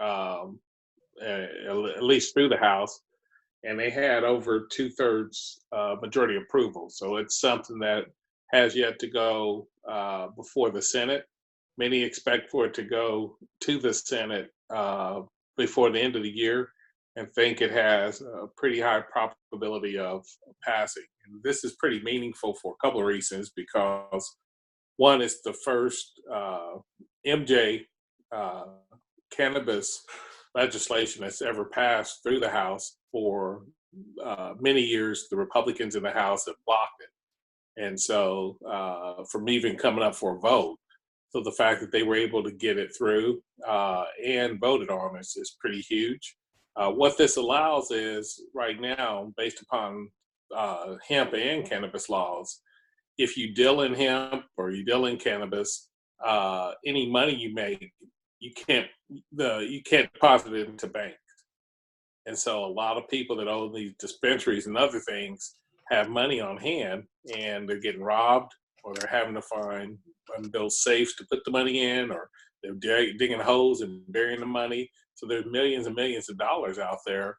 at least through the House, and they had over 2/3 majority approval. So it's something that has yet to go before the Senate. Many expect for it to go to the Senate before the end of the year, and think it has a pretty high probability of passing. And this is pretty meaningful for a couple of reasons, because one, is the first MJ cannabis legislation that's ever passed through the House. For many years, the Republicans in the House have blocked it. And so from even coming up for a vote, so the fact that they were able to get it through and voted on is pretty huge. What this allows is, right now, based upon hemp and cannabis laws, if you deal in hemp or you deal in cannabis, any money you make, you can't deposit it into banks. And so a lot of people that own these dispensaries and other things have money on hand, and they're getting robbed, or they're having to find those safes to put the money in, or they're digging holes and burying the money. So there's millions and millions of dollars out there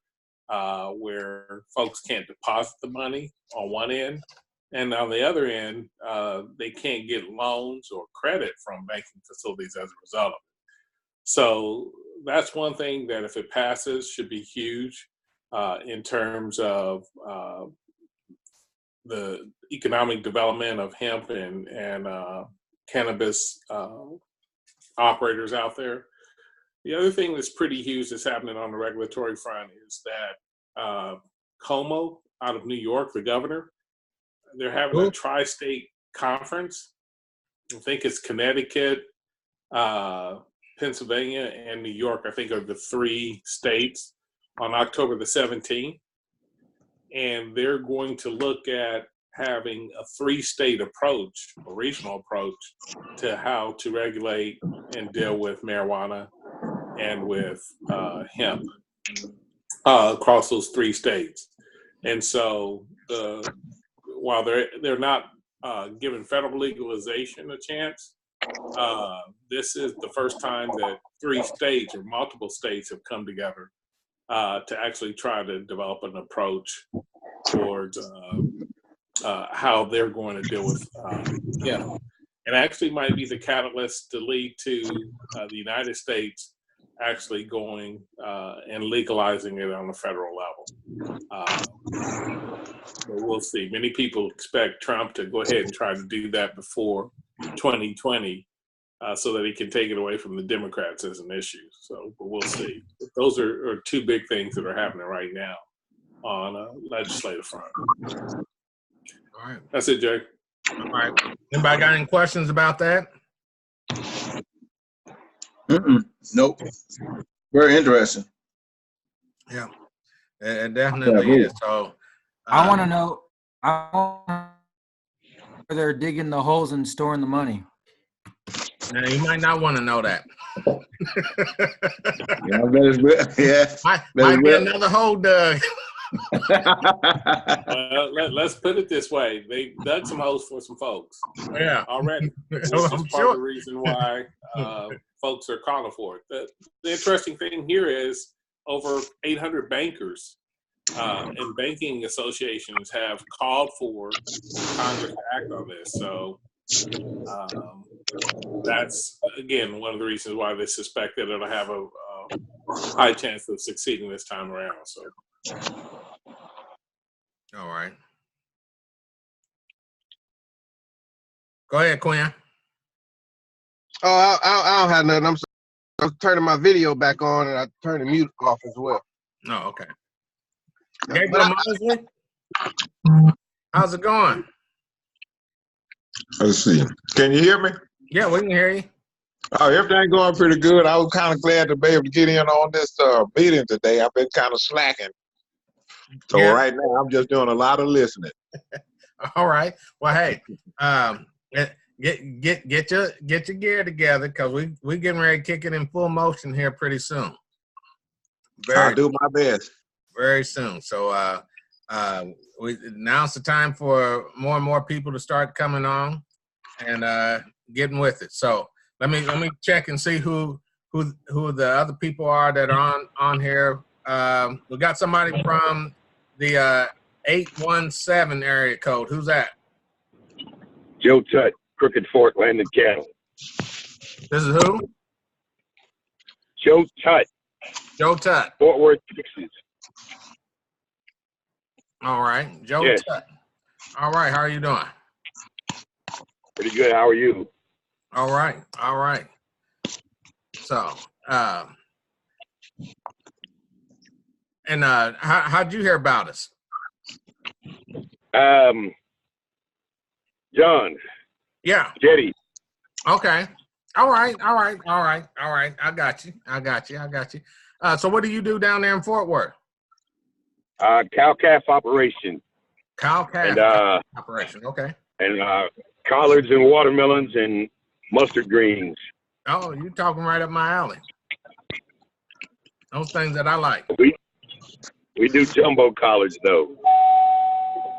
where folks can't deposit the money on one end, and on the other end, they can't get loans or credit from banking facilities as a result of it. So that's one thing that, if it passes, should be huge in terms of the economic development of hemp and cannabis operators out there. The other thing that's pretty huge that's happening on the regulatory front is that Cuomo out of New York, the governor, they're having a tri-state conference. I think it's Connecticut, Pennsylvania, and New York, I think, are the three states, on October the 17th. And they're going to look at having a three-state approach, a regional approach, to how to regulate and deal with marijuana and with hemp across those three states. And so while they're not giving federal legalization a chance, this is the first time that three states or multiple states have come together to actually try to develop an approach towards how they're going to deal with hemp. And actually might be the catalyst to lead to the United States actually going and legalizing it on a federal level. But we'll see. Many people expect Trump to go ahead and try to do that before 2020 so that he can take it away from the Democrats as an issue. So, but we'll see. But those are two big things that are happening right now on a legislative front. All right. That's it, Jay. All right. Anybody got any questions about that? Nope. Very interesting. Yeah, it definitely is. So I want to know where they're digging the holes and storing the money. Now, you might not want to know that. Might be another hole dug. Let's put it this way: they dug some holes for some folks. Yeah, already. Which is part of the reason why folks are calling for it. The interesting thing here is over 800 bankers and banking associations have called for Congress to act on this. So that's, again, one of the reasons why they suspect that it'll have a high chance of succeeding this time around. So. All right. Go ahead, Quinn. Oh, I don't have nothing. I'm turning my video back on, and I turned the mute off as well. Oh, okay. Gabriel Mosley, how's it going? Let's see. Can you hear me? Yeah, we can hear you. Oh, everything going pretty good. I was kind of glad to be able to get in on this meeting today. I've been kind of slacking. So right now, I'm just doing a lot of listening. All right. Well, hey, get your gear together, because we getting ready to kick it in full motion here pretty soon. I'll do my best. Very soon. So now's the time for more and more people to start coming on and getting with it. So let me check and see who who the other people are that are on here. We got somebody from the 817 area code. Who's that? Joe Tutt, Crooked Fork, Landon Cattle. This is who? Joe Tutt, Joe Tutt. Fort Worth, Texas. All right, Joe Yes. Tutt. All right, how are you doing? Pretty good. How are you? All right, all right. So, how'd you hear about us? John, Yeah. Jetty. Okay. All right. I got you. So what do you do down there in Fort Worth? Cow-calf operation. Cow-calf And, operation. Okay. And collards and watermelons and mustard greens. Oh, you talking right up my alley. Those things that I like. We do jumbo collards though.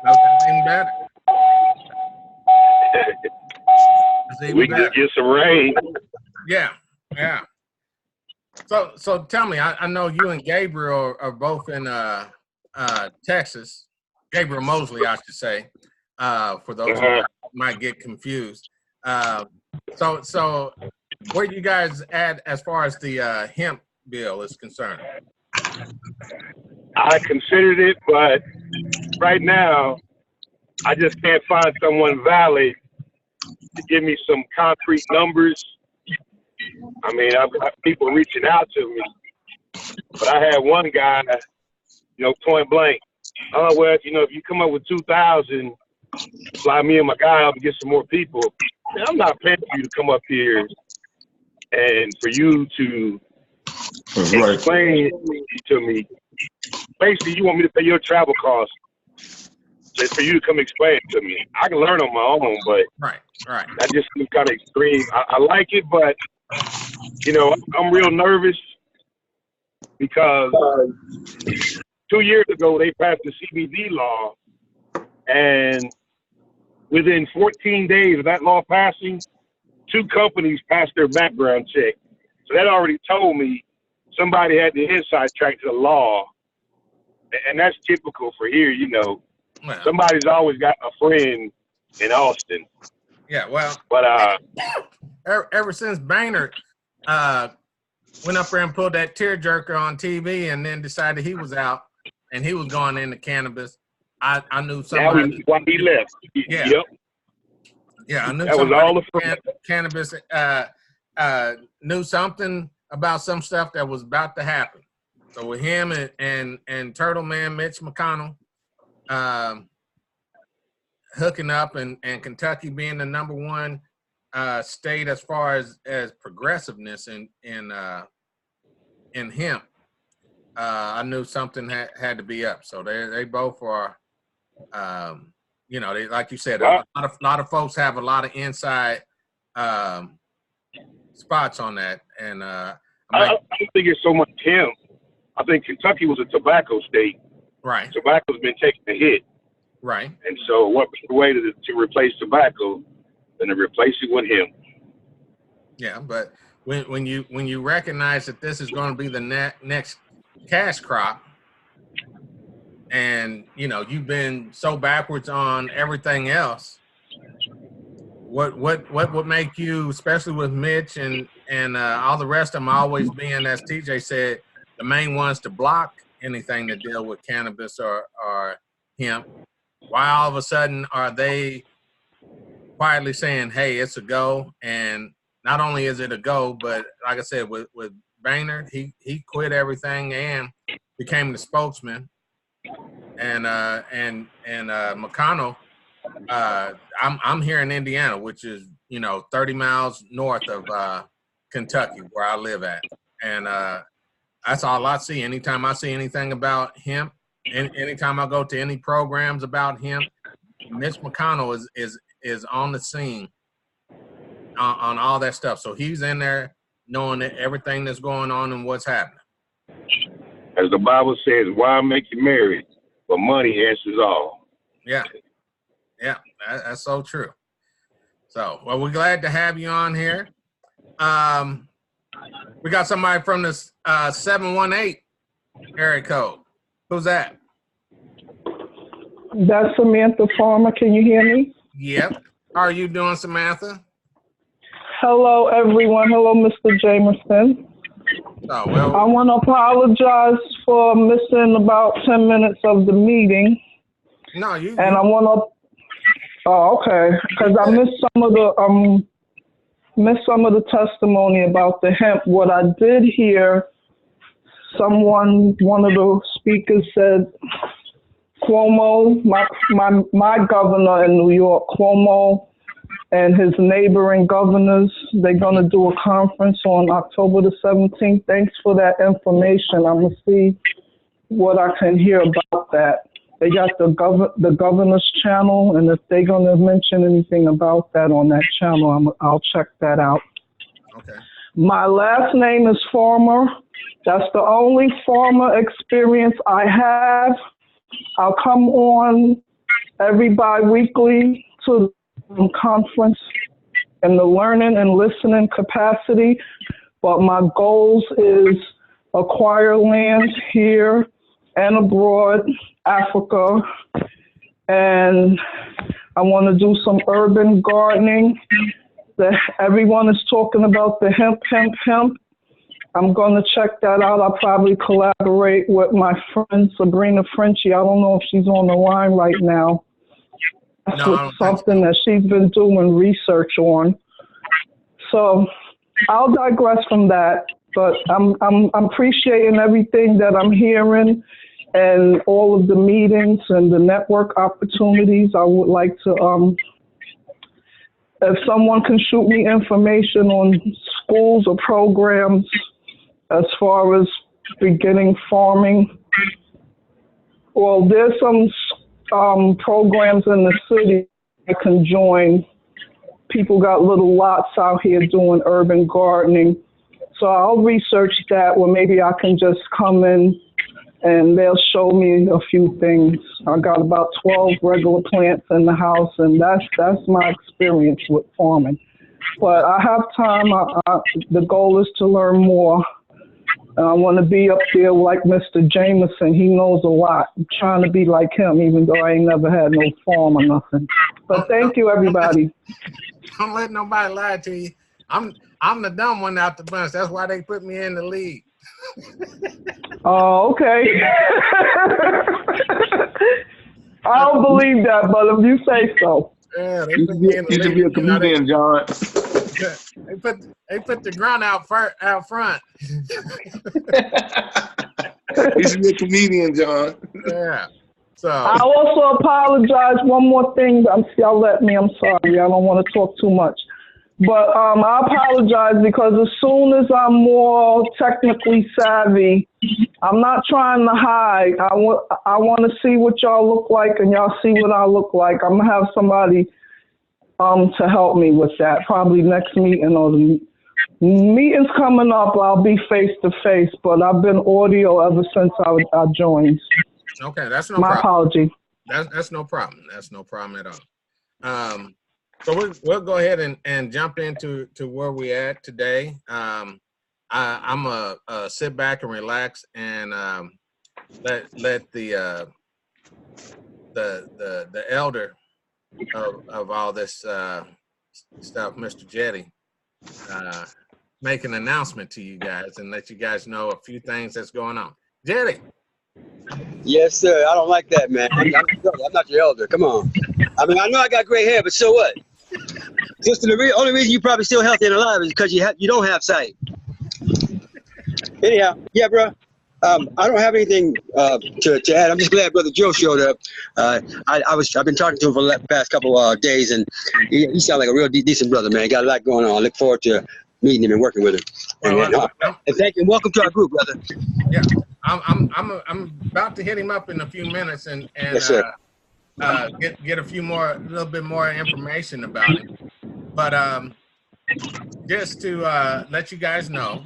That's even better. We can just get some rain. Yeah. So tell me, I know you and Gabriel are both in Texas. Gabriel Mosley, I should say, for those who might get confused. So where you guys at as far as the hemp bill is concerned? I considered it, but right now I just can't find someone valid to give me some concrete numbers. I mean, I've got people reaching out to me, but I had one guy, point blank. Oh, well, if you come up with 2,000, fly me and my guy up and get some more people. Man, I'm not paying for you to come up here and for you to explain to me. Basically, you want me to pay your travel costs just for you to come explain it to me. I can learn on my own, but right. that just seems kind of extreme. I like it, but I'm real nervous because 2 years ago they passed the CBD law, and within 14 days of that law passing, 2 companies passed their background check. So that already told me somebody had the inside track to the law, and that's typical for here. Well, Somebody's always got a friend in Austin. Yeah, well, but ever since Boehner went up there and pulled that tearjerker on TV and then decided he was out and he was going into cannabis, I knew somebody. Why he left? Yeah. Yep. Yeah, I knew that was all the cannabis knew something about some stuff that was about to happen. So with him and Turtle Man Mitch McConnell hooking up and Kentucky being the #1 state as far as progressiveness in hemp, I knew something had to be up. So they both are, they, like you said, a lot of folks have a lot of inside spots on that, and I don't think it's so much hemp. I think Kentucky was a tobacco state. Right. Tobacco's been taking a hit. Right. And so what better way to replace tobacco than to replace it with hemp? Yeah, but when you recognize that this is going to be the next cash crop, and you've been so backwards on everything else, what would make you, especially with Mitch and all the rest of them always being, as TJ said, the main ones to block anything to deal with cannabis or hemp, why all of a sudden are they quietly saying, hey, it's a go? And not only is it a go, but like I said, with Boehner, he quit everything and became the spokesman. And McConnell, I'm here in Indiana, which is 30 miles north of Kentucky, where I live at, and that's all I see. Anytime I see anything about hemp, anytime I go to any programs about hemp, Mitch McConnell is on the scene on all that stuff. So he's in there knowing everything that's going on and what's happening. As the Bible says, why make you married? But money answers all. Yeah, that's so true. So, well, we're glad to have you on here. We got somebody from the 718 area code. Who's that? That's Samantha Farmer. Can you hear me? Yep. How are you doing, Samantha? Hello, everyone. Hello, Mr. Jamerson. Oh, well. I want to apologize for missing about 10 minutes of the meeting. No, you. And I want to. Oh, okay. Because I missed some of the testimony about the hemp. What I did hear, one of the speakers said, Cuomo, my governor in New York, Cuomo, and his neighboring governors, they're going to do a conference on October the 17th. Thanks for that information. I'm going to see what I can hear about that. They got the governor's channel, and if they're going to mention anything about that on that channel, I'll check that out. Okay. My last name is Farmer. That's the only farmer experience I have. I'll come on every bi-weekly to the conference in the learning and listening capacity, but my goals is acquire land here and abroad, Africa, and I want to do some urban gardening. Everyone is talking about the hemp. I'm going to check that out. I'll probably collaborate with my friend Sabrina Frenchy. I don't know if she's on the line right now. That's something that she's been doing research on. So I'll digress from that, but I'm appreciating everything that I'm hearing and all of the meetings and the network opportunities. I would like to, if someone can shoot me information on schools or programs as far as beginning farming. Well, there's some programs in the city I can join. People got little lots out here doing urban gardening. So I'll research that, or maybe I can just come in and they'll show me a few things. I got about 12 regular plants in the house, and that's my experience with farming. But I have time. The goal is to learn more. I want to be up there like Mr. Jamerson. He knows a lot. I'm trying to be like him, even though I ain't never had no farm or nothing. But thank you, everybody. Don't let nobody lie to you. I'm the dumb one out the bunch. That's why they put me in the league. Oh, okay. I don't believe that, but if you say so. Yeah, they put me in the league. You should be a comedian, John. They put the grunt out front. You should be a comedian, John. Yeah. So I also apologize. One more thing. Y'all let me. I'm sorry. I don't want to talk too much. But I apologize because as soon as I'm more technically savvy, I'm not trying to hide. I want to see what y'all look like, and y'all see what I look like. I'm gonna have somebody to help me with that. Probably next meeting or the meeting's coming up. I'll be face to face, but I've been audio ever since I joined. Okay, that's no My problem. apology. That's no problem. That's no problem at all. So we'll go ahead and jump into where we at today. I'm a sit back and relax and let the elder of all this stuff, Mr. Jetty, make an announcement to you guys and let you guys know a few things that's going on. Jetty. Yes, sir. I don't like that, man. I'm not your elder. Come on. I mean, I know I got gray hair, but so what? Sister, the only reason you're probably still healthy and alive is because you don't have sight. Anyhow, yeah, bro. I don't have anything to add. I'm just glad Brother Joe showed up. I've been talking to him for the past couple days, and he sounds like a real decent brother, man. Got a lot going on. I look forward to meeting him and working with him. And thank you. Welcome to our group, brother. Yeah, I'm about to hit him up in a few minutes and yes, sir. Get a little bit more information about him. But just to let you guys know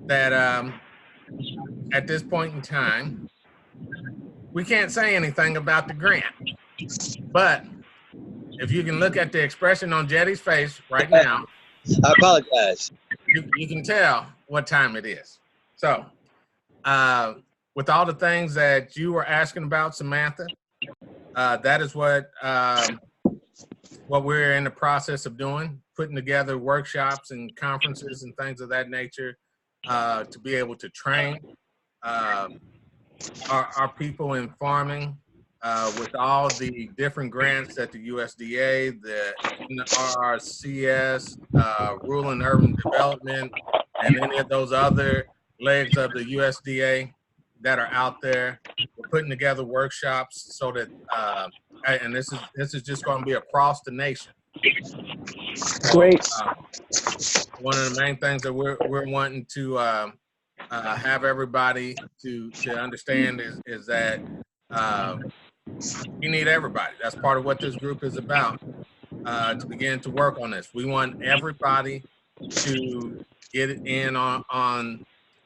that at this point in time, we can't say anything about the grant. But if you can look at the expression on Jetty's face right now. I apologize. you can tell what time it is. So, with all the things that you were asking about, Samantha, that is what we're in the process of doing, putting together workshops and conferences and things of that nature to be able to train our people in farming with all the different grants that the USDA, the NRCS, Rural and Urban Development, and any of those other legs of the USDA that are out there. We're putting together workshops so that, and this is just going to be across the nation. Great. One of the main things that we're wanting to have everybody to understand is that we need everybody. That's part of what this group is about, to begin to work on this. We want everybody to get in on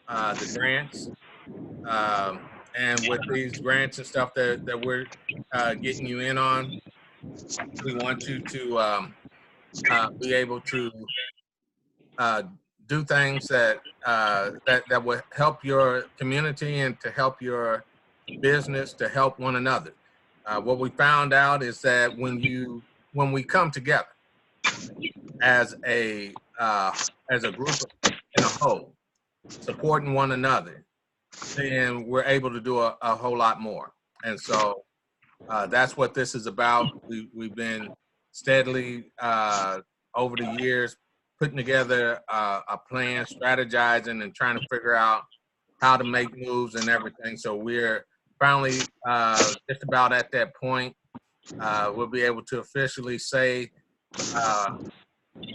the grants. And with these grants and stuff that we're getting you in on, we want you to be able to do things that will help your community and to help your business, to help one another. What we found out is that when we come together as a group in a whole, supporting one another, then we're able to do a whole lot more. And so that's what this is about. We've been steadily over the years putting together a plan, strategizing, and trying to figure out how to make moves and everything. So we're finally just about at that point. We'll be able to officially say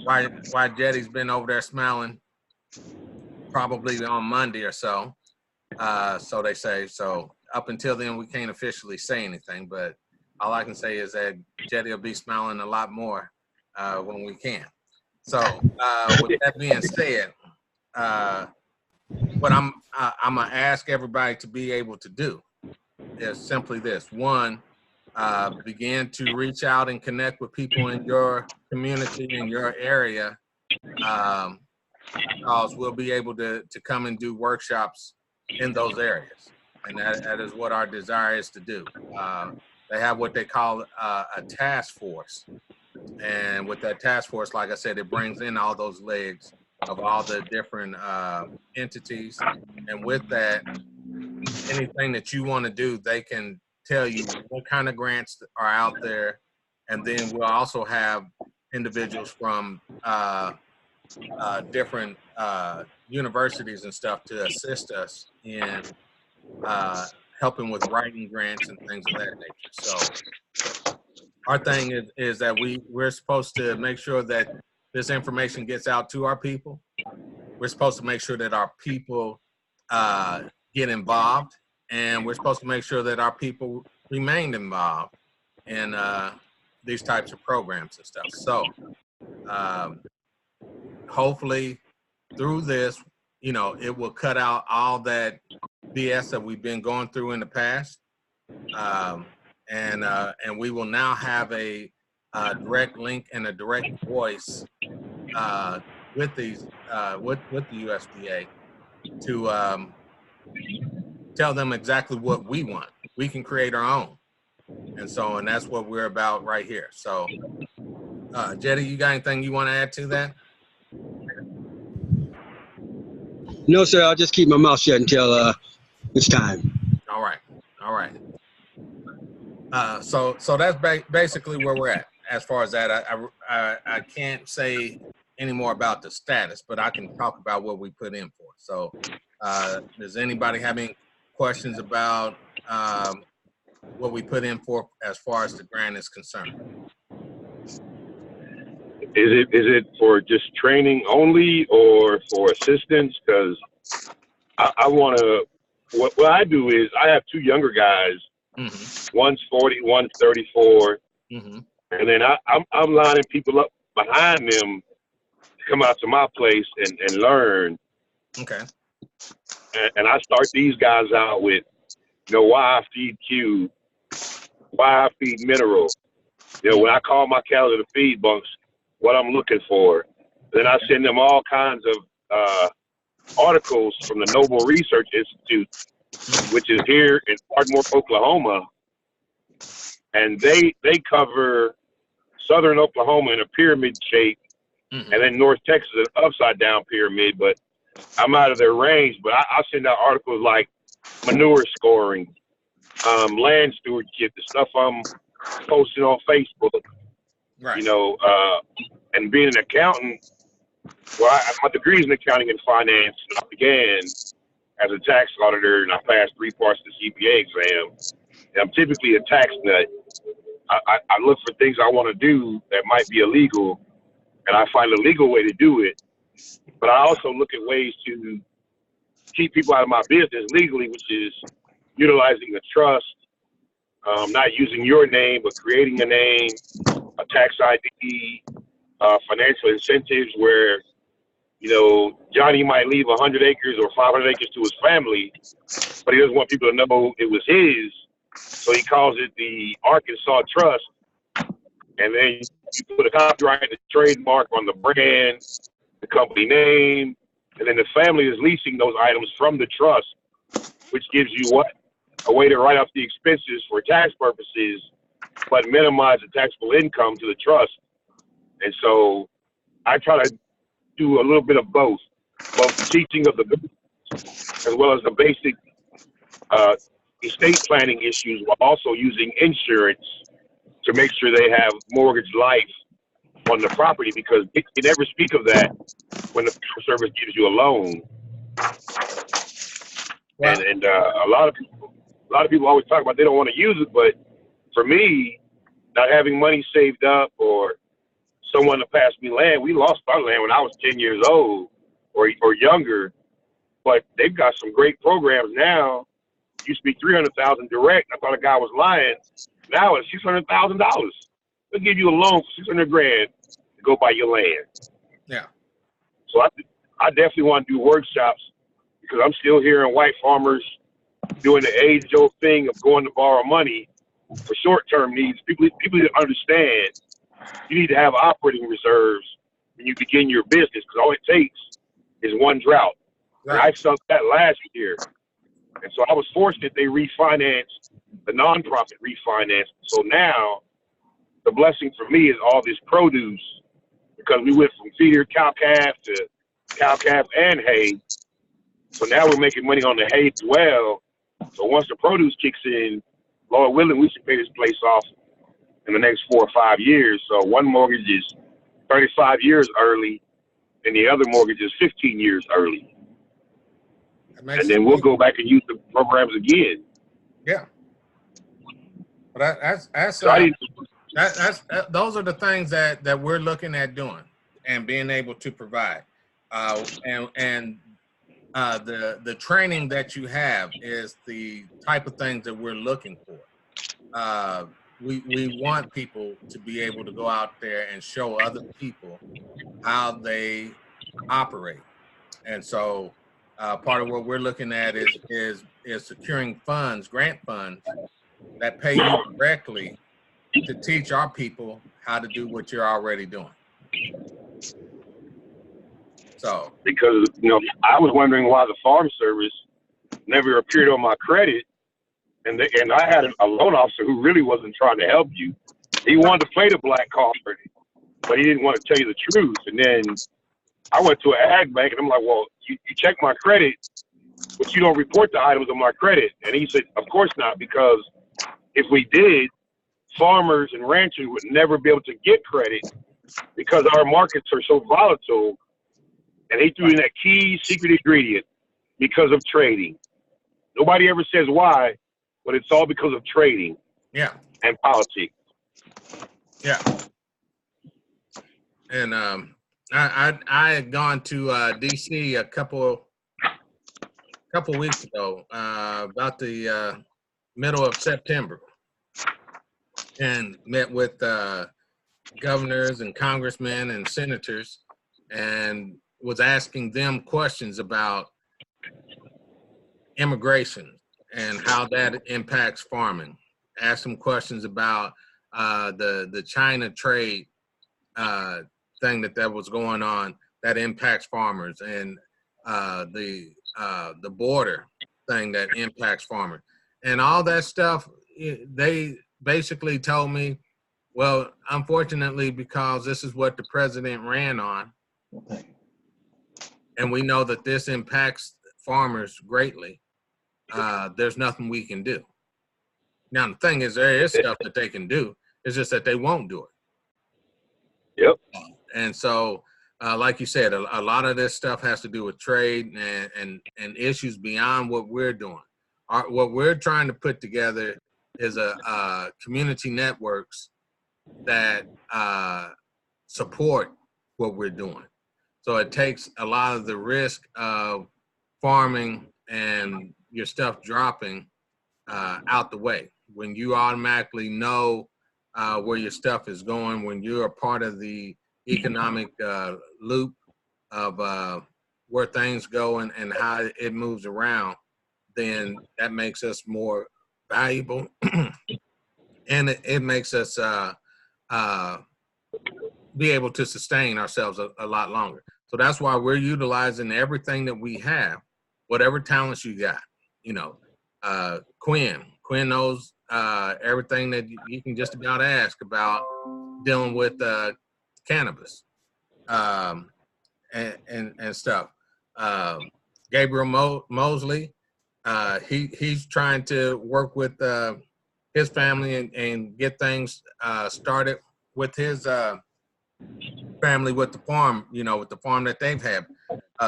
why Jetty's been over there smiling probably on Monday or so. So they say. So up until then, we can't officially say anything, but all I can say is that Jetty will be smiling a lot more when we can. So with that being said, what I'm gonna ask everybody to be able to do is simply this: one, begin to reach out and connect with people in your community, in your area, because we'll be able to come and do workshops in those areas. And that is what our desire is to do. They have what they call a task force. And with that task force, like I said, it brings in all those legs of all the different entities. And with that, anything that you want to do, they can tell you what kind of grants are out there. And then we'll also have individuals from different universities and stuff to assist us in helping with writing grants and things of that nature. So our thing is that we're supposed to make sure that this information gets out to our people. We're supposed to make sure that our people get involved, and we're supposed to make sure that our people remain involved in these types of programs and stuff. So hopefully through this, it will cut out all that BS that we've been going through in the past. And we will now have a direct link and a direct voice with these with the USDA to tell them exactly what we want. We can create our own, and that's what we're about right here. So, Jetty, you got anything you want to add to that? No, sir. I'll just keep my mouth shut until it's time. All right. So that's basically where we're at as far as that. I can't say any more about the status, but I can talk about what we put in for. So does anybody have any questions about what we put in for as far as the grant is concerned? Is it for just training only or for assistance? Because I want to. What I do is I have two younger guys. Mm-hmm. One's 40, one's 34, mm-hmm. And then I'm lining people up behind them to come out to my place and learn. Okay. And I start these guys out with, why I feed Q, why I feed mineral. When I call my cattle to the feed bunks, what I'm looking for. Then I send them all kinds of articles from the Noble Research Institute, which is here in Ardmore, Oklahoma, and they cover southern Oklahoma in a pyramid shape, and then North Texas an upside down pyramid. But I'm out of their range. But I send out articles like manure scoring, land stewardship, the stuff I'm posting on Facebook. Right. You know, and being an accountant. Well, my degree is in accounting and finance, and I began as a tax auditor, and I passed 3 parts of the CPA exam. And I'm typically a tax nut. I look for things I want to do that might be illegal, and I find a legal way to do it. But I also look at ways to keep people out of my business legally, which is utilizing a trust, not using your name, but creating a name, a tax ID, financial incentives where, you know, Johnny might leave 100 acres or 500 acres to his family, but he doesn't want people to know it was his. So he calls it the Arkansas Trust. And then you put a copyright and a trademark on the brand, the company name, and then the family is leasing those items from the trust, which gives you what? A way to write off the expenses for tax purposes, but minimize the taxable income to the trust. And so I try to do a little bit of both the teaching of the business as well as the basic estate planning issues, while also using insurance to make sure they have mortgage life on the property, because you never speak of that when the service gives you a loan. Wow. And a lot of people always talk about they don't want to use it, but for me, not having money saved up or someone to pass me land, we lost our land when I was 10 years old or younger, but they've got some great programs now. It used to be $300,000 direct. I thought a guy was lying. Now it's $600,000. They'll give you a loan for $600,000 to go buy your land. Yeah. So I definitely want to do workshops, because I'm still hearing white farmers doing the age-old thing of going to borrow money for short-term needs. People need to understand you need to have operating reserves when you begin your business, because all it takes is one drought. Right. And I sunk that last year. And so I was fortunate they refinanced, the nonprofit refinanced. So now the blessing for me is all this produce, because we went from feeder cow-calf to cow-calf and hay. So now we're making money on the hay as well. So once the produce kicks in, Lord willing, we should pay this place off in the next 4 or 5 years. So one mortgage is 35 years early, and the other mortgage is 15 years early. And then we'll go back and use the programs again. Yeah. But those are the things that we're looking at doing and being able to provide. The training that you have is the type of things that we're looking for. We want people to be able to go out there and show other people how they operate. And so part of what we're looking at is securing funds, grant funds, that pay you directly to teach our people how to do what you're already doing. So, because, you know, I was wondering why the Farm Service never appeared on my credit, and I had a loan officer who really wasn't trying to help you. He wanted to play the black card, but he didn't want to tell you the truth. And then I went to an ag bank, and I'm like, well, you check my credit, but you don't report the items on my credit. And he said, of course not, because if we did, farmers and ranchers would never be able to get credit because our markets are so volatile. And he threw in that key secret ingredient, because of trading. Nobody ever says why, but it's all because of trading. Yeah. And politics. Yeah. And I had gone to DC a couple weeks ago, about the middle of September, and met with governors and congressmen and senators, and was asking them questions about immigration and how that impacts farming. Asked them questions about the China trade thing that was going on that impacts farmers, and the border thing that impacts farmers, and all that stuff. They basically told me, well, unfortunately, because this is what the president ran on, and we know that this impacts farmers greatly, there's nothing we can do. Now, the thing is, there is stuff that they can do. It's just that they won't do it. Yep. And so, like you said, a lot of this stuff has to do with trade and issues beyond what we're doing. What we're trying to put together is a community networks that support what we're doing. So it takes a lot of the risk of farming and your stuff dropping out the way. When you automatically know where your stuff is going, when you're a part of the economic loop of where things go and how it moves around, then that makes us more valuable, and it makes us be able to sustain ourselves a lot longer. So that's why we're utilizing everything that we have, whatever talents you got. You know, Quinn knows everything that you can just about ask about dealing with cannabis and stuff. Gabriel Mosley, he's trying to work with his family and get things started with his family with the farm, you know, with the farm that they've had,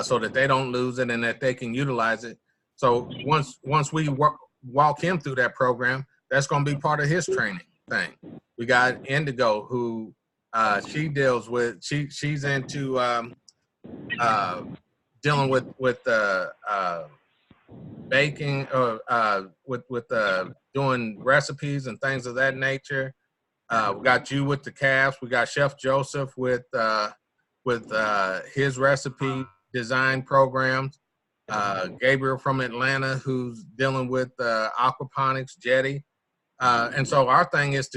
so that they don't lose it and that they can utilize it. So once we walk him through that program, that's going to be part of his training thing. We got Indigo, who she deals with. She's into dealing with baking or with doing recipes and things of that nature. We got you with the calves. We got Chef Joseph with his recipe design programs. Gabriel from Atlanta, who's dealing with aquaponics, jetty. And so our thing is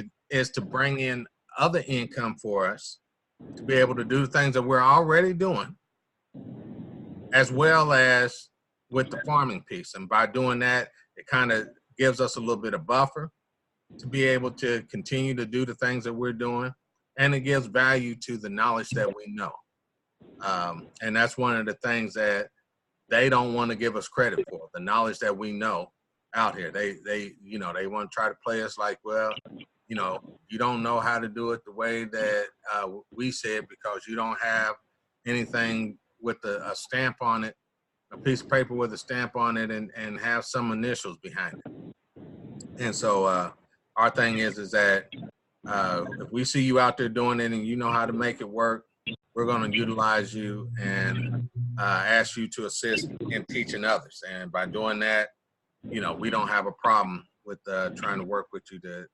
to bring in other income for us to be able to do things that we're already doing, as well as with the farming piece. And by doing that, it kind of gives us a little bit of buffer to be able to continue to do the things that we're doing. And it gives value to the knowledge that we know. And that's one of the things that they don't want to give us credit for, the knowledge that we know out here. They want to try to play us like, well, you know, you don't know how to do it the way that we said because you don't have anything with a stamp on it, a piece of paper with a stamp on it and have some initials behind it. And so our thing is that if we see you out there doing it and you know how to make it work, we're going to utilize you and ask you to assist in teaching others. And by doing that, you know, we don't have a problem with trying to work with you to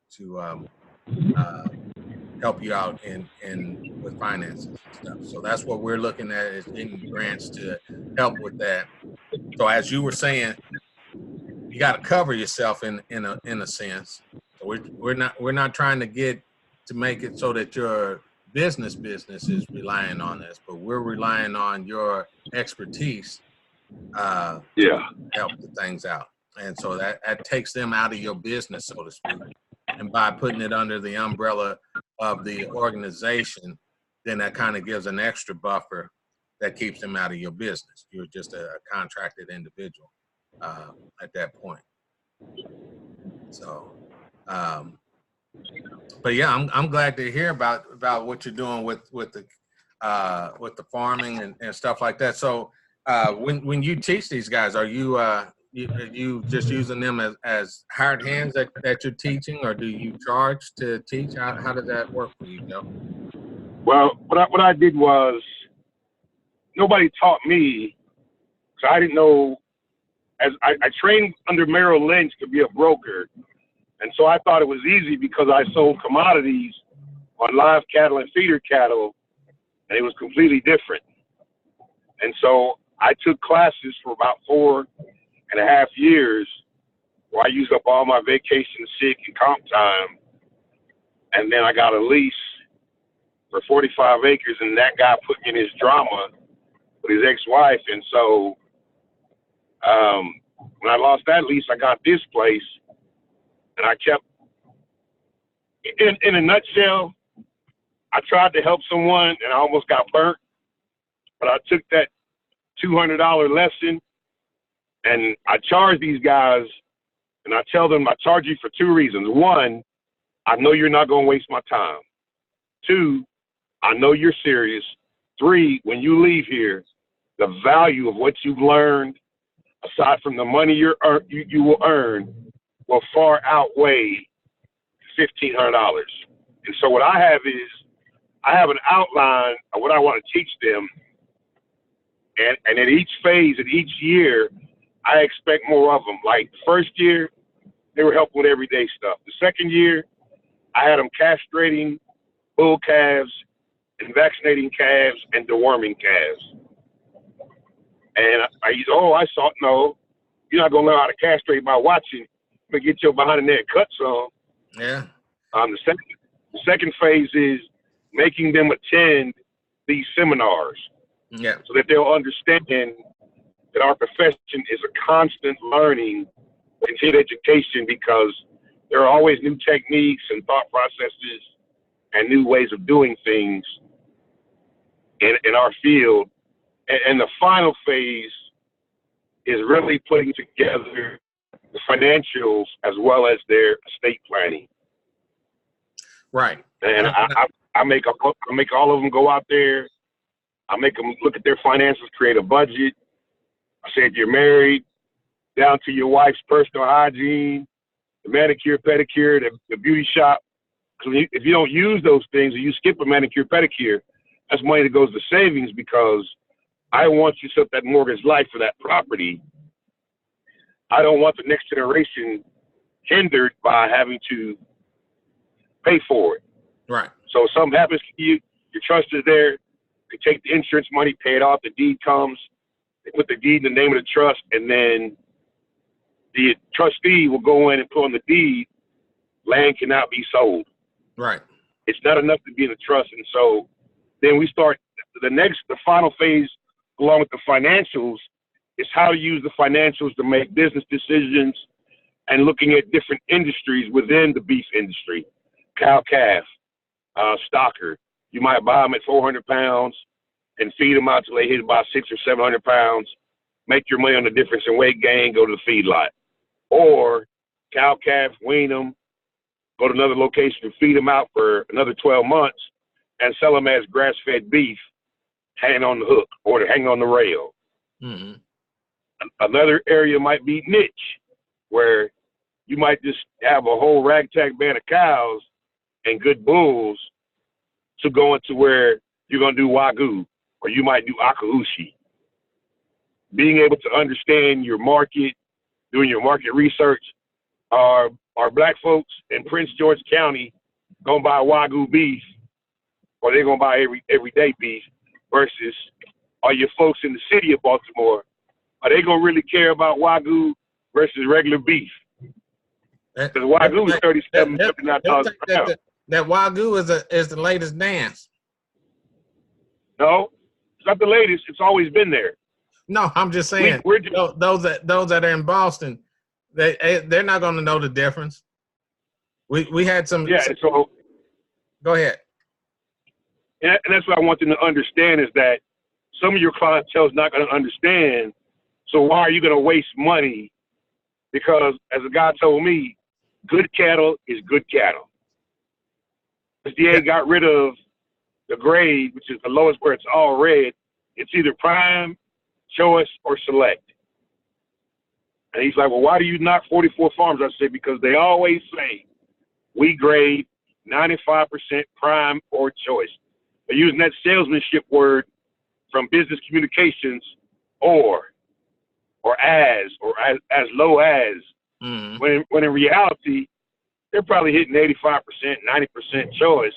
help you out with finances and stuff. So that's what we're looking at, is getting grants to help with that. So as you were saying, you got to cover yourself in a sense. So we're not trying to make it so that your business is relying on this, but we're relying on your expertise to help the things out. And so that takes them out of your business, so to speak. And by putting it under the umbrella of the organization, then that kind of gives an extra buffer that keeps them out of your business. You're just a contracted individual at that point. So, but yeah, I'm glad to hear about what you're doing with the farming and stuff like that. So, when you teach these guys, are you just using them as hired hands that you're teaching, or do you charge to teach? How does that work for you, Joe? Well, what I did was, nobody taught me, so I didn't know. As I trained under Merrill Lynch to be a broker, and so I thought it was easy because I sold commodities on live cattle and feeder cattle, and it was completely different. And so I took classes for about 4.5 years where I used up all my vacation, sick, and comp time, and then I got a lease for 45 acres, and that guy put me in his drama, with his ex-wife. And so when I lost that lease, I got this place, and I kept, in a nutshell, I tried to help someone, and I almost got burnt. But I took that $200 lesson, and I charge these guys, and I tell them I charge you for 2 reasons. 1, I know you're not going to waste my time. 2, I know you're serious. 3, when you leave here, the value of what you've learned, aside from the money you will earn, will far outweigh $1,500. And so what I have is, I have an outline of what I want to teach them. And at each phase, at each year, I expect more of them. Like the first year, they were helping with everyday stuff. The second year, I had them castrating bull calves and vaccinating calves and deworming calves. And I used, I saw, no, you're not going to learn how to castrate by watching, but get your behind the neck cut some. Yeah. The second phase is making them attend these seminars. Yeah. So that they'll understand that our profession is a constant learning, continued education, because there are always new techniques and thought processes and new ways of doing things in our field. And the final phase is really putting together the financials as well as their estate planning. Right. And I make all of them go out there. I make them look at their finances, create a budget. I say if you're married, down to your wife's personal hygiene, the manicure, pedicure, the beauty shop. Because if you don't use those things, or you skip a manicure, pedicure, that's money that goes to savings, because I want you to set that mortgage life for that property. I don't want the next generation hindered by having to pay for it. Right. So if something happens to you, your trust is there. They take the insurance money, pay it off, the deed comes, they put the deed in the name of the trust, and then the trustee will go in and put on the deed, land cannot be sold. Right. It's not enough to be in the trust. And so then we start the final phase along with the financials is how to use the financials to make business decisions and looking at different industries within the beef industry. Cow, calf, stocker. You might buy them at 400 pounds and feed them out till they hit about 600 or 700 pounds. Make your money on the difference in weight gain, go to the feedlot. Or cow, calf, wean them, go to another location and feed them out for another 12 months and sell them as grass-fed beef, hanging on the hook or hanging on the rail. Mm-hmm. Another area might be niche, where you might just have a whole ragtag band of cows and good bulls to go into where you're going to do Wagyu, or you might do Akaushi. Being able to understand your market, doing your market research. Are black folks in Prince George County going to buy Wagyu beef, or they're going to buy everyday beef, versus are your folks in the city of Baltimore, are they going to really care about Wagyu versus regular beef? Because Wagyu is $37, $79 per pound. That Wagyu is the latest dance. No, it's not the latest. It's always been there. No, I'm just saying those that are in Boston, they're not going to know the difference. We had some. Yeah. So go ahead. And that's what I want them to understand, is that some of your clientele is not going to understand. So why are you going to waste money? Because as a guy told me, good cattle is good cattle. USDA got rid of the grade, which is the lowest, where it's all red. It's either prime, choice, or select. And he's like, well, why do you knock 44 farms? I said, because they always say we grade 95% prime or choice. They're using that salesmanship word from business communications, or as low as, when in reality, they're probably hitting 85%, 90% choice,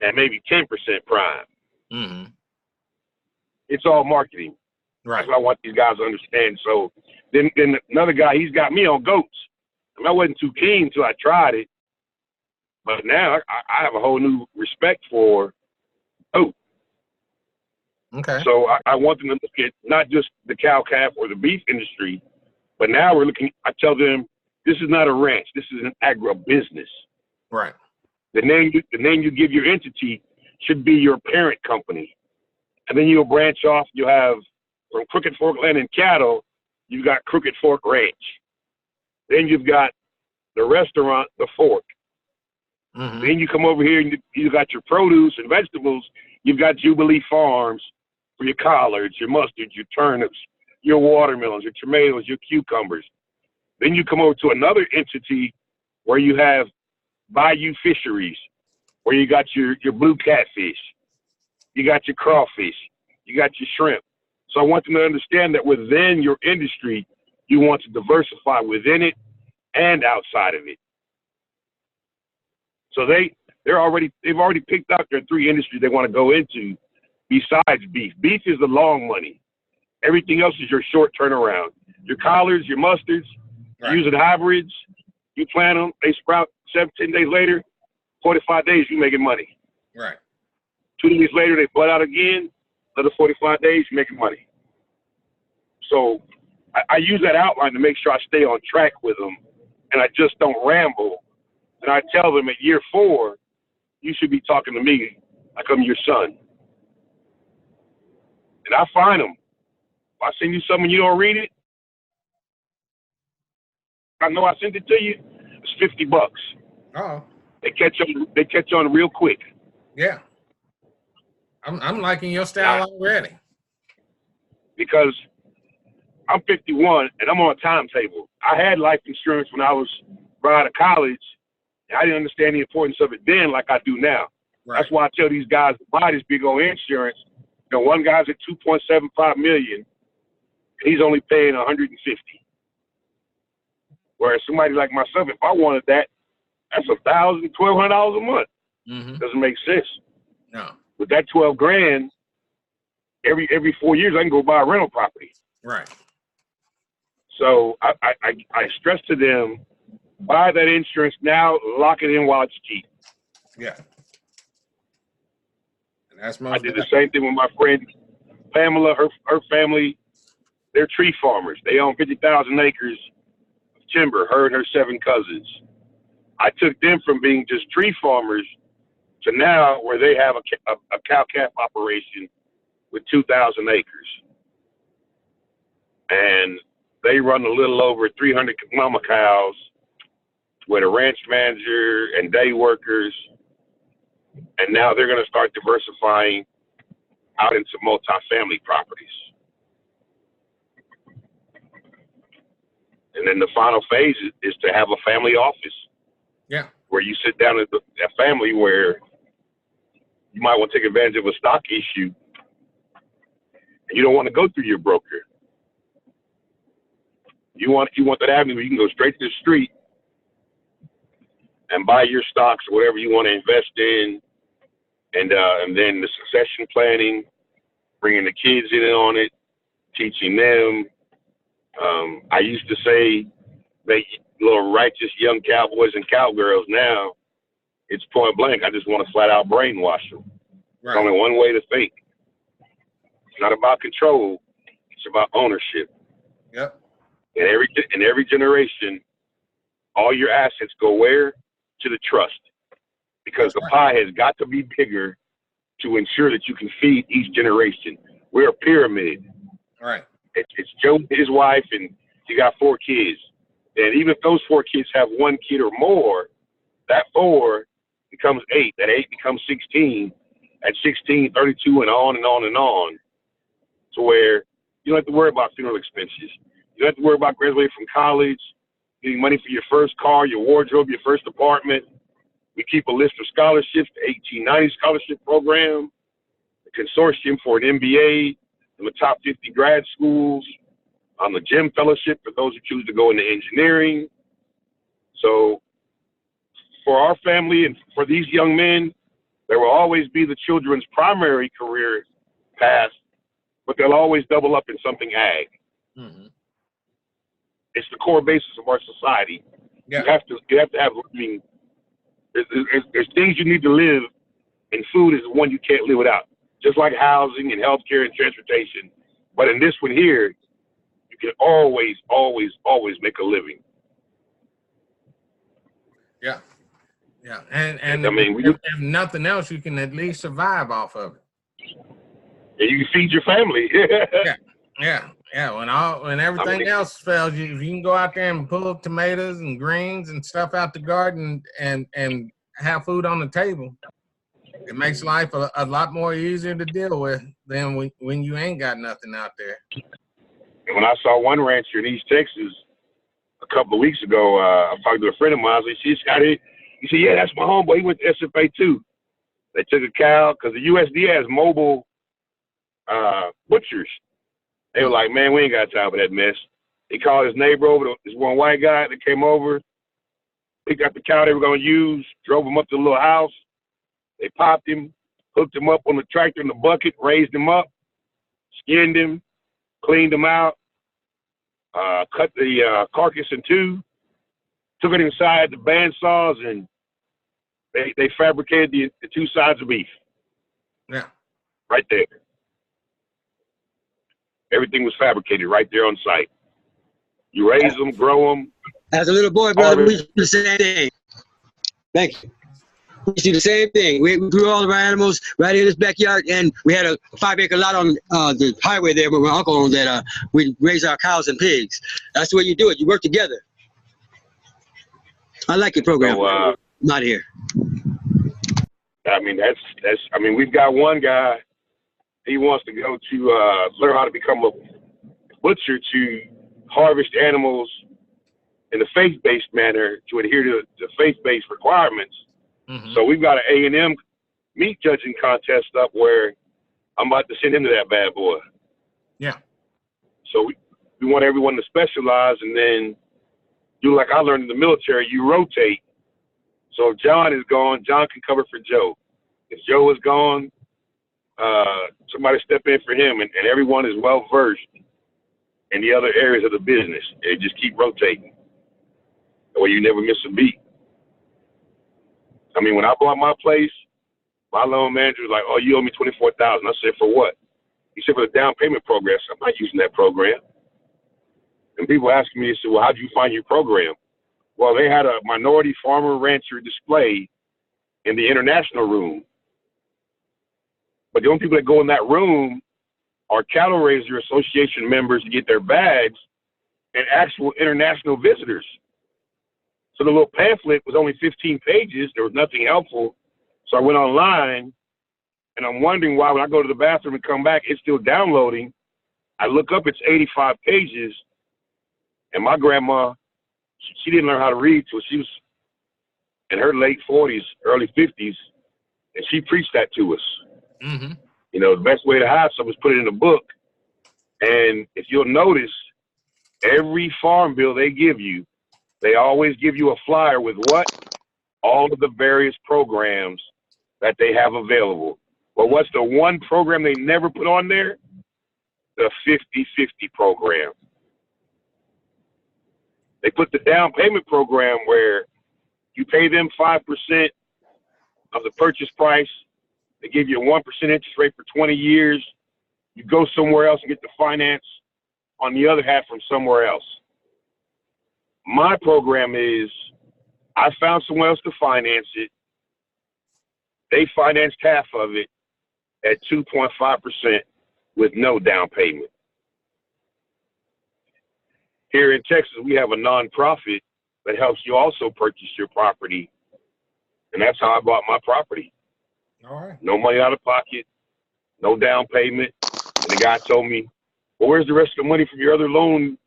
and maybe 10% prime. Mm-hmm. It's all marketing. Right. That's what I want these guys to understand. So then another guy, he's got me on goats. I mean, I wasn't too keen until I tried it. But now I have a whole new respect for goat. Okay. So I want them to look at not just the cow calf or the beef industry, but now we're looking. I tell them this is not a ranch. This is an agribusiness. Right. The name you give your entity should be your parent company, and then you'll branch off. You'll have from Crooked Fork Land and Cattle, you've got Crooked Fork Ranch. Then you've got the restaurant, the Fork. Mm-hmm. Then you come over here and you got your produce and vegetables. You've got Jubilee Farms for your collards, your mustards, your turnips, your watermelons, your tomatoes, your cucumbers. Then you come over to another entity where you have Bayou Fisheries, where you got your blue catfish, you got your crawfish, you got your shrimp. So I want them to understand that within your industry, you want to diversify within it and outside of it. So they've already picked out their 3 industries they want to go into besides beef. Beef is the long money. Everything else is your short turnaround. Your collards, your mustards, Right. using hybrids, you plant them, they sprout 7-10 days later, 45 days, you making money. Right. 2 days later, they bud out again, another 45 days, you're making money. So I use that outline to make sure I stay on track with them and I just don't ramble. And I tell them at year 4, you should be talking to me like I'm your son. And I find them. If I send you something and you don't read it, I know I sent it to you, it's $50. Oh. They catch on real quick. Yeah. I'm liking your style already. Because I'm 51 and I'm on a timetable. I had life insurance when I was right out of college. And I didn't understand the importance of it then like I do now. Right. That's why I tell these guys to buy this big old insurance. You know, one guy's at $2.75 million, and he's only paying $150. Whereas somebody like myself, if I wanted that, that's $1,000, $1,200 a month. Mm-hmm. Doesn't make sense. No. With that $12,000, every 4 years I can go buy a rental property. Right. So I stress to them, buy that insurance now, lock it in while it's cheap. Yeah. And that's I did the same thing with my friend Pamela, her family, they're tree farmers. They own 50,000 acres of timber, her and her 7 cousins. I took them from being just tree farmers to now where they have a cow-calf operation with 2,000 acres. And they run a little over 300 mama cows with a ranch manager and day workers. And now they're going to start diversifying out into multifamily properties. And then the final phase is to have a family office. Yeah. Where you sit down as a family where you might want to take advantage of a stock issue and you don't want to go through your broker. You want that avenue where you can go straight to the street and buy your stocks or whatever you want to invest in, and then the succession planning, bringing the kids in on it, teaching them. I used to say, make little righteous young cowboys and cowgirls. Now it's point blank. I just want to flat out brainwash them. Right. There's only one way to think. It's not about control. It's about ownership. Yep. In every generation, all your assets go where? To the trust. Because the pie has got to be bigger to ensure that you can feed each generation. We're a pyramid. Right. It's Joe, his wife, and he got 4 kids. And even if those 4 kids have 1 kid or more, that 4 becomes 8. That 8 becomes 16. At 16, 32, and on and on and on. To where you don't have to worry about funeral expenses. You don't have to worry about graduating from college, getting money for your first car, your wardrobe, your first apartment. We keep a list of scholarships, the 1890 scholarship program, the consortium for an MBA, and the top 50 grad schools, on the gym fellowship for those who choose to go into engineering. So for our family and for these young men, there will always be the children's primary career path, but they'll always double up in something ag. Mm-hmm. It's the core basis of our society. Yeah. You have to have, I mean, there's things you need to live, and food is the one you can't live without. just like housing and healthcare and transportation. But in this one here, you can always make a living. Yeah. Yeah. And I mean, if nothing else, you can at least survive off of it. And you can feed your family. Yeah. When everything else fails, you can go out there and pull tomatoes and greens and stuff out the garden and have food on the table. It makes life a lot more easier to deal with than when you ain't got nothing out there. When I saw one rancher in East Texas a couple of weeks ago, I was talking to a friend of mine. I said, "She's got it." He said, "Yeah, that's my homeboy. He went to SFA too." They took a cow because the USDA has mobile butchers. They were like, "Man, we ain't got time for that mess." He called his neighbor over, this one white guy that came over, picked up the cow they were going to use, drove him up to the little house. They popped him, hooked him up on the tractor in the bucket, raised him up, skinned him, cleaned him out, cut the carcass in two, took it inside the bandsaws, and they fabricated the two sides of beef. Yeah. Right there. Everything was fabricated right there on site. You raise them, grow them. As a little boy, brother, we used to do the same thing. Thank you. We used to do the same thing. We grew all of our animals right in this backyard, and we had a 5-acre lot on the highway there with my uncle owned that we raised our cows and pigs. That's the way you do it. You work together. I like your program. So, not here. I mean, I mean, we've got one guy. He wants to go to learn how to become a butcher to harvest animals in a faith-based manner to adhere to the faith-based requirements. Mm-hmm. So we've got an A&M meat judging contest up where I'm about to send him to that bad boy. Yeah. So we want everyone to specialize and then do like I learned in the military, you rotate. So if John is gone, John can cover for Joe. If Joe is gone, somebody step in for him, and everyone is well versed in the other areas of the business. They just keep rotating. That way you never miss a beat. I mean, when I bought my place, my loan manager was like, "Oh, you owe me $24,000." I said, "For what?" He said, "For the down payment program." So I'm not using that program. And people asking me, they said, "Well, how'd you find your program?" Well, they had a minority farmer rancher display in the international room. But the only people that go in that room are cattle raiser association members to get their bags and actual international visitors. So the little pamphlet was only 15 pages. There was nothing helpful. So I went online, and I'm wondering why when I go to the bathroom and come back, it's still downloading. I look up, it's 85 pages. And my grandma, she didn't learn how to read till she was in her late 40s, early 50s, and she preached that to us. Mm-hmm. You know, the best way to hide something is put it in a book. And if you'll notice, every farm bill they give you, they always give you a flyer with what? All of the various programs that they have available. Well, what's the one program they never put on there? The 50-50 program. They put the down payment program where you pay them 5% of the purchase price. They give you a 1% interest rate for 20 years. You go somewhere else and get the finance on the other half from somewhere else. My program is I found someone else to finance it. They financed half of it at 2.5% with no down payment. Here in Texas, we have a nonprofit that helps you also purchase your property. And that's how I bought my property. All right. No money out of pocket, no down payment. And the guy told me, "Well, where's the rest of the money from your other loan?"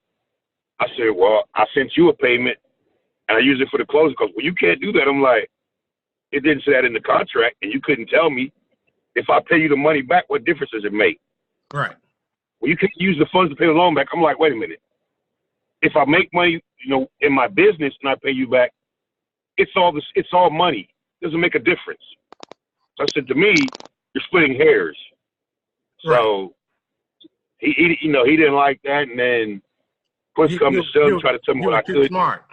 I said, "Well, I sent you a payment and I use it for the closing costs." "Well, you can't do that." I'm like, "It didn't say that in the contract and you couldn't tell me. If I pay you the money back, what difference does it make?" Right. "Well, you can't use the funds to pay the loan back." I'm like, "Wait a minute. If I make money, you know, in my business and I pay you back, it's all money. It doesn't make a difference." So I said, "To me, you're splitting hairs." Right. So he didn't like that, and then push come to shove, try to tell me what I could. Smart.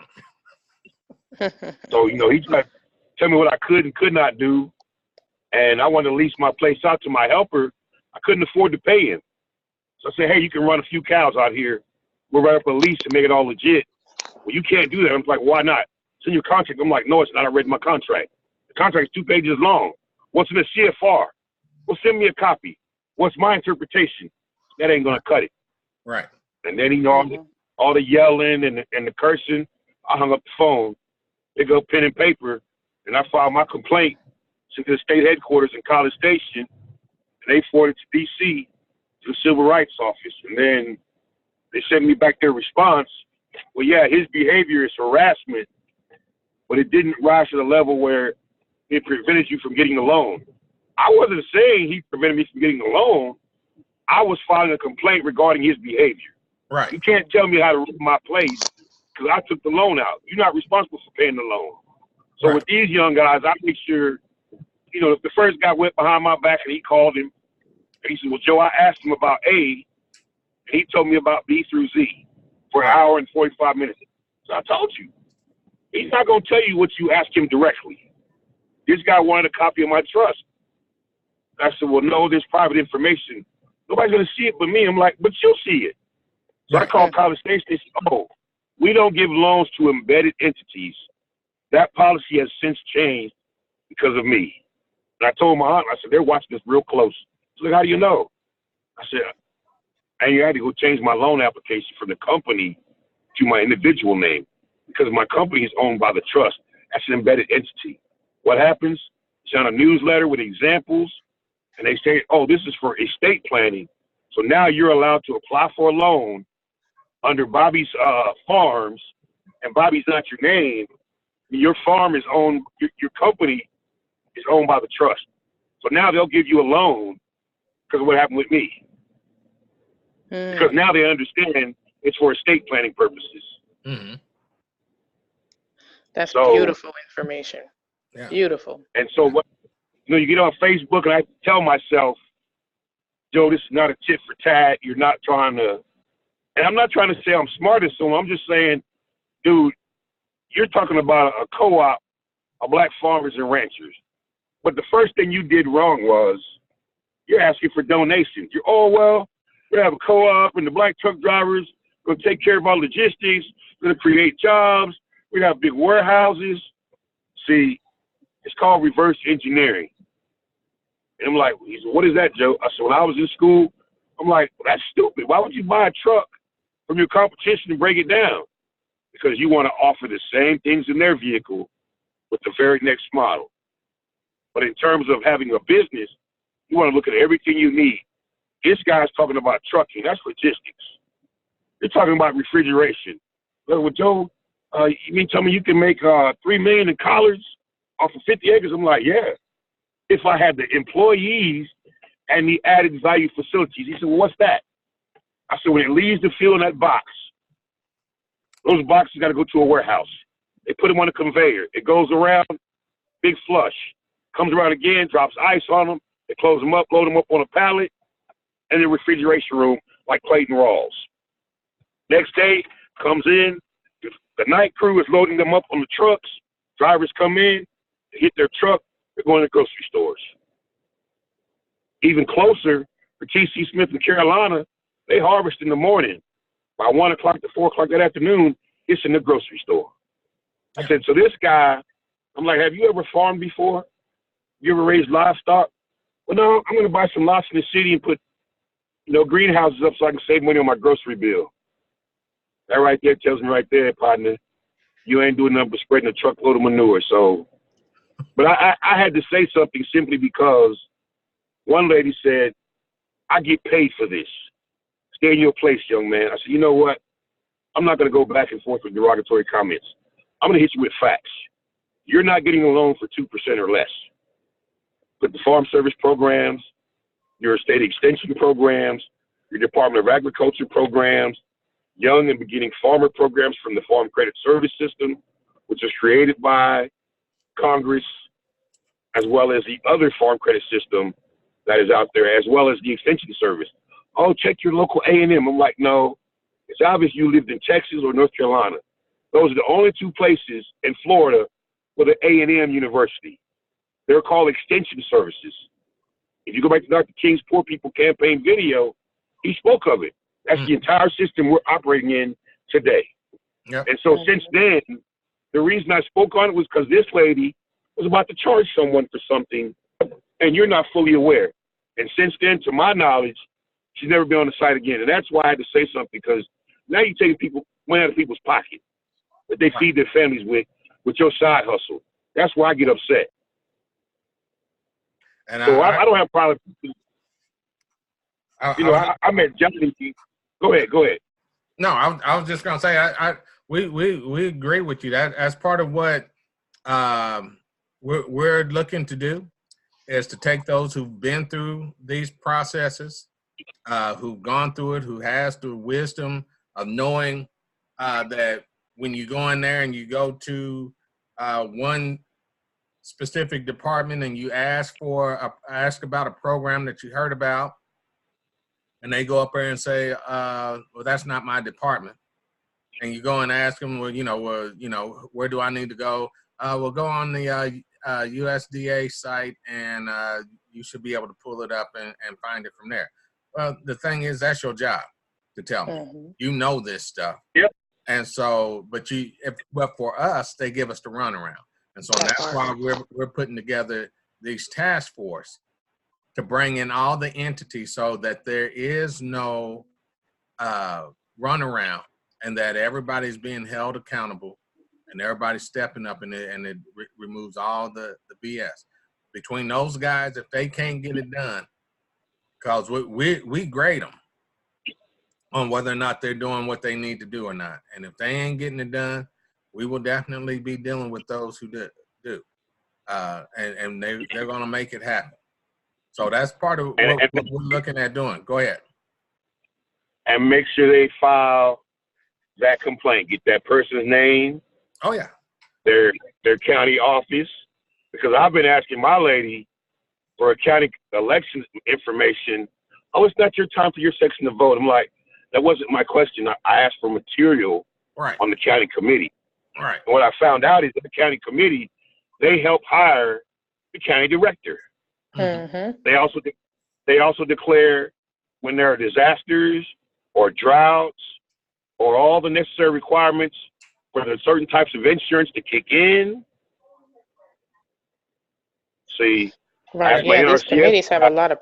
So he tried to tell me what I could and could not do. and I wanted to lease my place out to my helper. I couldn't afford to pay him. So I said, hey, you can run a few cows out here. We'll write up a lease and make it all legit. Well, you can't do that. I'm like, why not? It's in your contract. I'm like, no, it's not. I read my contract. The contract is 2 pages long. What's in the CFR? Well, send me a copy. What's my interpretation? That ain't going to cut it. Right. And then, you know, all the yelling and the cursing, I hung up the phone, pick up pen and paper, and I filed my complaint to the state headquarters in College Station, and they forwarded to D.C. to the Civil Rights Office. And then they sent me back their response. Well, yeah, his behavior is harassment, but it didn't rise to the level where it prevented you from getting the loan. I wasn't saying he prevented me from getting the loan. I was filing a complaint regarding his behavior. Right. You can't tell me how to run my place because I took the loan out. You're not responsible for paying the loan. So Right. with these young guys, I make sure, you know, if the first guy went behind my back and he called him, and he said, well, Joe, I asked him about A, and he told me about B through Z for an hour and 45 minutes. So I told you, he's not going to tell you what you asked him directly. This guy wanted a copy of my trust. I said, well, no, there's private information. Nobody's going to see it but me. I'm like, but you'll see it. So I called College Station. They said, oh, we don't give loans to embedded entities. That policy has since changed because of me. And I told my aunt, I said, they're watching this real close. She's like, how do you know? I said, I had to go change my loan application from the company to my individual name because my company is owned by the trust. That's an embedded entity. What happens? It's on a newsletter with examples, and they say, oh, this is for estate planning. So now you're allowed to apply for a loan under Bobby's farms, and Bobby's not your name. Your farm is owned, your company is owned by the trust. So now they'll give you a loan because of what happened with me. Because now they understand it's for estate planning purposes. Mm-hmm. That's beautiful information. Yeah. Beautiful. And so, what, you know, you get on Facebook and I tell myself, Joe, this is not a tit for tat. You're not trying to, and I'm not trying to say I'm smart as someone. I'm just saying, dude, you're talking about a co-op of black farmers and ranchers. But the first thing you did wrong was you're asking for donations. You're, oh, well, we have a co-op and the black truck drivers going to take care of our logistics, going to create jobs. We have big warehouses. See, it's called reverse engineering. And I'm like, he said, what is that, Joe? I said, when I was in school, I'm like, well, that's stupid. Why would you buy a truck from your competition and break it down? Because you want to offer the same things in their vehicle with the very next model. But in terms of having a business, you want to look at everything you need. This guy's talking about trucking. That's logistics. You're talking about refrigeration. Look, well, Joe, you mean tell me you can make $3 million in collards off of 50 acres? I'm like, yeah. If I had the employees and the added value facilities. He said, well, what's that? I said, when it leaves the field in that box, those boxes got to go to a warehouse. They put them on a conveyor. It goes around, big flush. Comes around again, drops ice on them. They close them up, load them up on a pallet, and the refrigeration room like Clayton Rawls. Next day, comes in. The night crew is loading them up on the trucks. Drivers come in, they hit their truck, they're going to grocery stores. Even closer, for T.C. Smith in Carolina, they harvest in the morning. By 1 o'clock to 4 o'clock that afternoon, it's in the grocery store. I said, so this guy, I'm like, have you ever farmed before? You ever raised livestock? Well, no, I'm going to buy some lots in the city and put, you know, greenhouses up so I can save money on my grocery bill. That right there tells me right there, partner, you ain't doing nothing but spreading a truckload of manure. So, but I had to say something simply because one lady said, I get paid for this. Stay in your place, young man. I said, you know what? I'm not going to go back and forth with derogatory comments. I'm going to hit you with facts. You're not getting a loan for 2% or less. But the Farm Service programs, your state extension programs, your Department of Agriculture programs, young and beginning farmer programs from the Farm Credit Service System, which was created by Congress, as well as the other farm credit system that is out there, as well as the extension service. Oh, check your local A&M. I'm like, no, it's obvious you lived in Texas or North Carolina. Those are the only two places in Florida with an A&M university. They're called extension services. If you go back to Dr. King's Poor People Campaign video, he spoke of it. That's the entire system we're operating in today. Yep. And so since then, the reason I spoke on it was because this lady was about to charge someone for something, and you're not fully aware. And since then, to my knowledge, she's never been on the site again. And that's why I had to say something, because now you're taking money out of people's pocket that they feed their families with your side hustle. That's why I get upset. And so I don't have problems. I met Johnny. Go ahead. No, I was just gonna say we agree with you. That as part of what we're looking to do is to take those who've been through these processes, who've gone through it, who has the wisdom of knowing that when you go in there and you go to one specific department and you ask about a program that you heard about, and they go up there and say, well, that's not my department. And you go and ask them, where do I need to go? Well, go on the USDA site, and you should be able to pull it up and find it from there. Well, the thing is, that's your job to tell me. You know this stuff. Yep. And so, but for us, they give us the runaround. And so that's why we're putting together these task force to bring in all the entities so that there is no runaround, and that everybody's being held accountable and everybody's stepping up, and it removes all the BS. Between those guys, if they can't get it done, because we grade them on whether or not they're doing what they need to do or not. And if they ain't getting it done, we will definitely be dealing with those who do. And they're going to make it happen. So that's part of what we're looking at doing. Go ahead. And make sure they file that complaint. Get that person's name. Oh, yeah. Their county office. Because I've been asking my lady for a county election information. Oh, it's not your time for your section to vote. I'm like, that wasn't my question. I asked for material on the county committee. Right. And what I found out is that the county committee, they help hire the county director. Mm-hmm. They also declare when there are disasters or droughts or all the necessary requirements for the certain types of insurance to kick in. See, right? Yeah, these committees have a lot of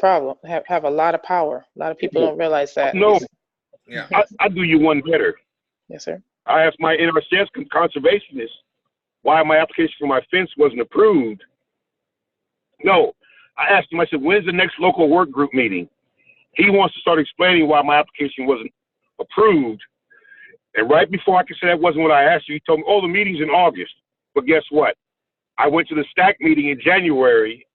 have a lot of power. A lot of people don't realize that. No, yeah. I do you one better. Yes, sir. I asked my NRCS conservationist why my application for my fence wasn't approved. No, I asked him, I said, when's the next local work group meeting? He wants to start explaining why my application wasn't approved. And right before I could say that wasn't what I asked you, he told me, oh, the meeting's in August. But guess what? I went to the STAC meeting in January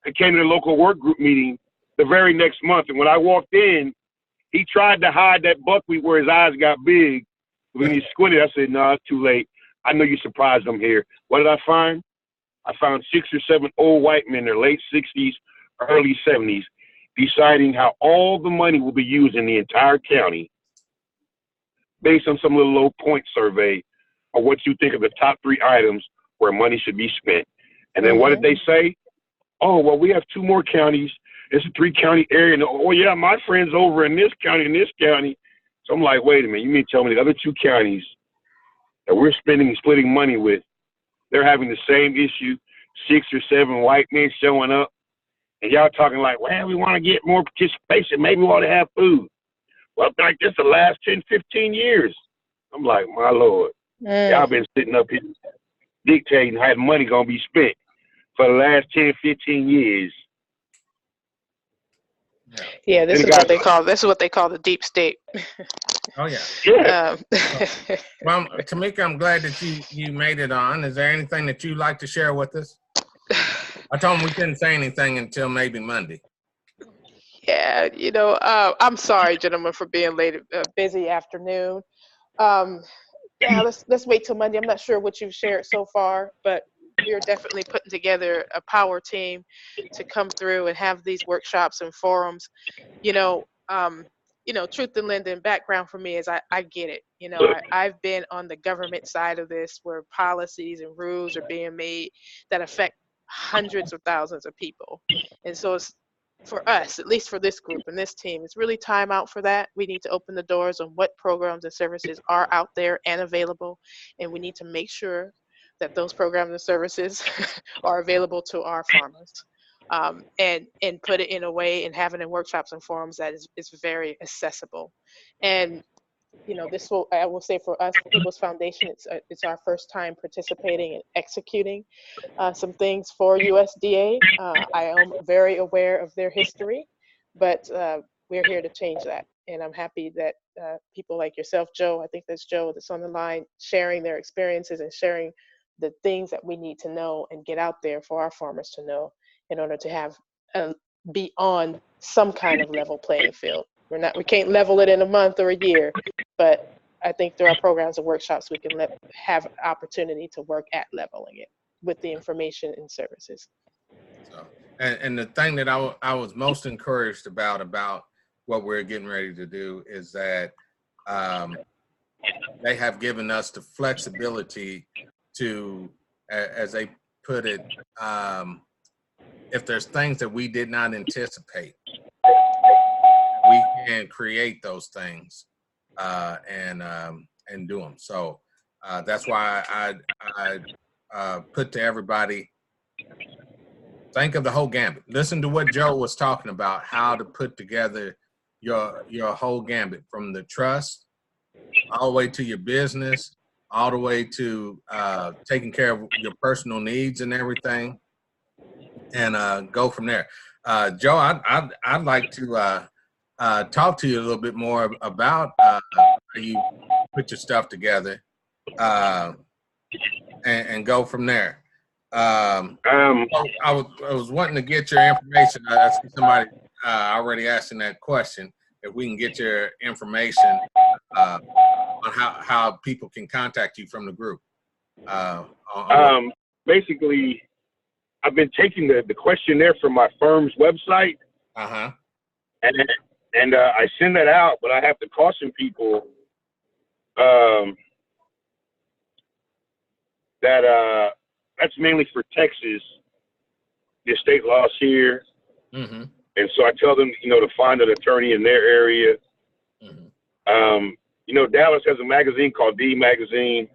and came to the local work group meeting the very next month. And when I walked in, he tried to hide that buckwheat where his eyes got big. When he squinted, I said, no, it's too late. I know you're surprised I'm here. What did I find? I found 6 or 7 old white men in their late 60s, early 70s, deciding how all the money will be used in the entire county based on some little low point survey or what you think of the top 3 items where money should be spent. And then what did they say? Oh, well, we have 2 more counties. It's a 3-county area. And, oh, yeah, my friend's over in this county and this county. So I'm like, wait a minute. You mean to tell me the other 2 counties that we're spending and splitting money with, they're having the same issue, 6 or 7 white men showing up, and y'all talking like, well, we want to get more participation. Maybe we want to have food. Well, like this the last 10, 15 years. I'm like, my Lord, y'all been sitting up here dictating how the money going to be spent for the last 10, 15 years. Yeah, this is what they call the deep state. Oh yeah. Yeah. Well, Tamika, I'm glad that you made it on. Is there anything that you'd like to share with us? I told him we couldn't say anything until maybe Monday. Yeah, I'm sorry, gentlemen, for being late. Busy afternoon. Yeah, let's wait till Monday. I'm not sure what you've shared so far, but we're definitely putting together a power team to come through and have these workshops and forums. Truth in lending background for me is I get it. I've been on the government side of this where policies and rules are being made that affect hundreds of thousands of people. And so it's, for us, at least for this group and this team, it's really time out for that. We need to open the doors on what programs and services are out there and available, and we need to make sure that those programs and services are available to our farmers, and put it in a way and have it in workshops and forums that is very accessible. And this will, I will say, for us, People's Foundation, it's our first time participating and executing some things for USDA. I am very aware of their history, but we're here to change that. And I'm happy that people like yourself, Joe, I think that's Joe that's on the line, sharing their experiences and sharing the things that we need to know and get out there for our farmers to know in order to have be on some kind of level playing field. We can't level it in a month or a year, but I think through our programs and workshops, we can have opportunity to work at leveling it with the information and services. So, and the thing that I was most encouraged about what we're getting ready to do is that they have given us the flexibility to, as they put it, if there's things that we did not anticipate, we can create those things and do them. So that's why I put to everybody, think of the whole gambit. Listen to what Joe was talking about, how to put together your whole gambit, from the trust all the way to your business, all the way to taking care of your personal needs and everything, and go from there. Joe, I'd like to talk to you a little bit more about how you put your stuff together, and go from there. I was wanting to get your information. I see somebody already asking that question. If we can get your information on how people can contact you from the group. Basically, I've been taking the questionnaire from my firm's website. And I send that out, but I have to caution people that that's mainly for Texas, the state laws here. And so I tell them, to find an attorney in their area. Dallas has a magazine called D Magazine.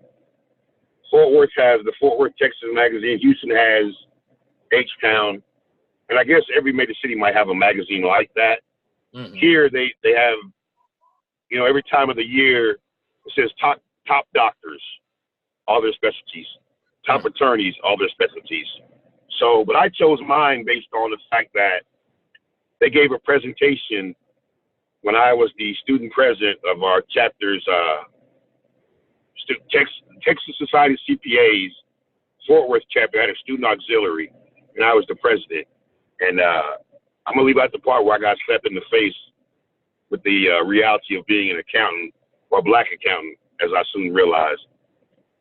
Fort Worth has the Fort Worth, Texas magazine. Houston has H-Town. And I guess every major city might have a magazine like that. Here they have, every time of the year, it says top doctors, all their specialties, top attorneys, all their specialties. So, but I chose mine based on the fact that they gave a presentation when I was the student president of our chapter's Texas Society of CPAs, Fort Worth chapter had a student auxiliary, and I was the president. And I'm gonna leave out the part where I got slapped in the face with the reality of being an accountant, or a black accountant, as I soon realized.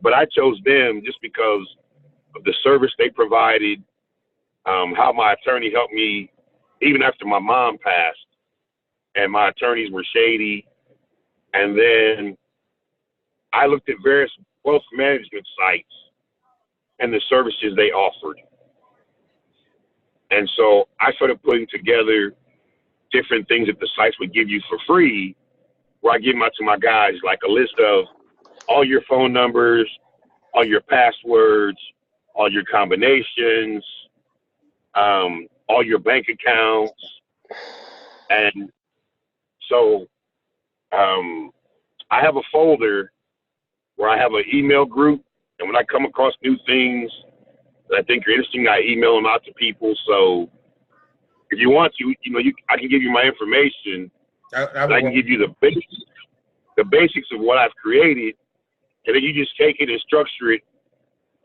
But I chose them just because of the service they provided, how my attorney helped me even after my mom passed, and my attorneys were shady. And then I looked at various wealth management sites and the services they offered. And so I started putting together different things that the sites would give you for free, where I give them out to my guys, like a list of all your phone numbers, all your passwords, all your combinations, all your bank accounts. And so I have a folder where I have an email group, and when I come across new things that I think are interesting, I email them out to people. So if you want to, I can give you my information. I can give you the basics of what I've created, and then you just take it and structure it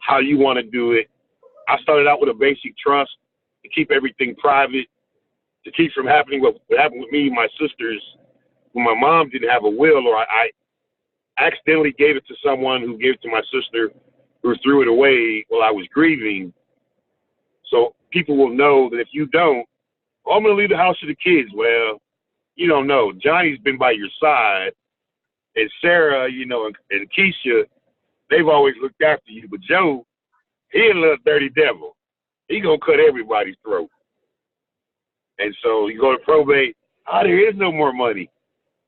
how you want to do it. I started out with a basic trust to keep everything private, to keep from happening what happened with me and my sisters when my mom didn't have a will, or I accidentally gave it to someone who gave it to my sister, who threw it away while I was grieving. So people will know that if you don't, I'm going to leave the house to the kids. Well, you don't know. Johnny's been by your side, and Sarah, and Keisha, they've always looked after you. But Joe, he a little dirty devil. he gonna cut everybody's throat. And so you go to probate, there is no more money.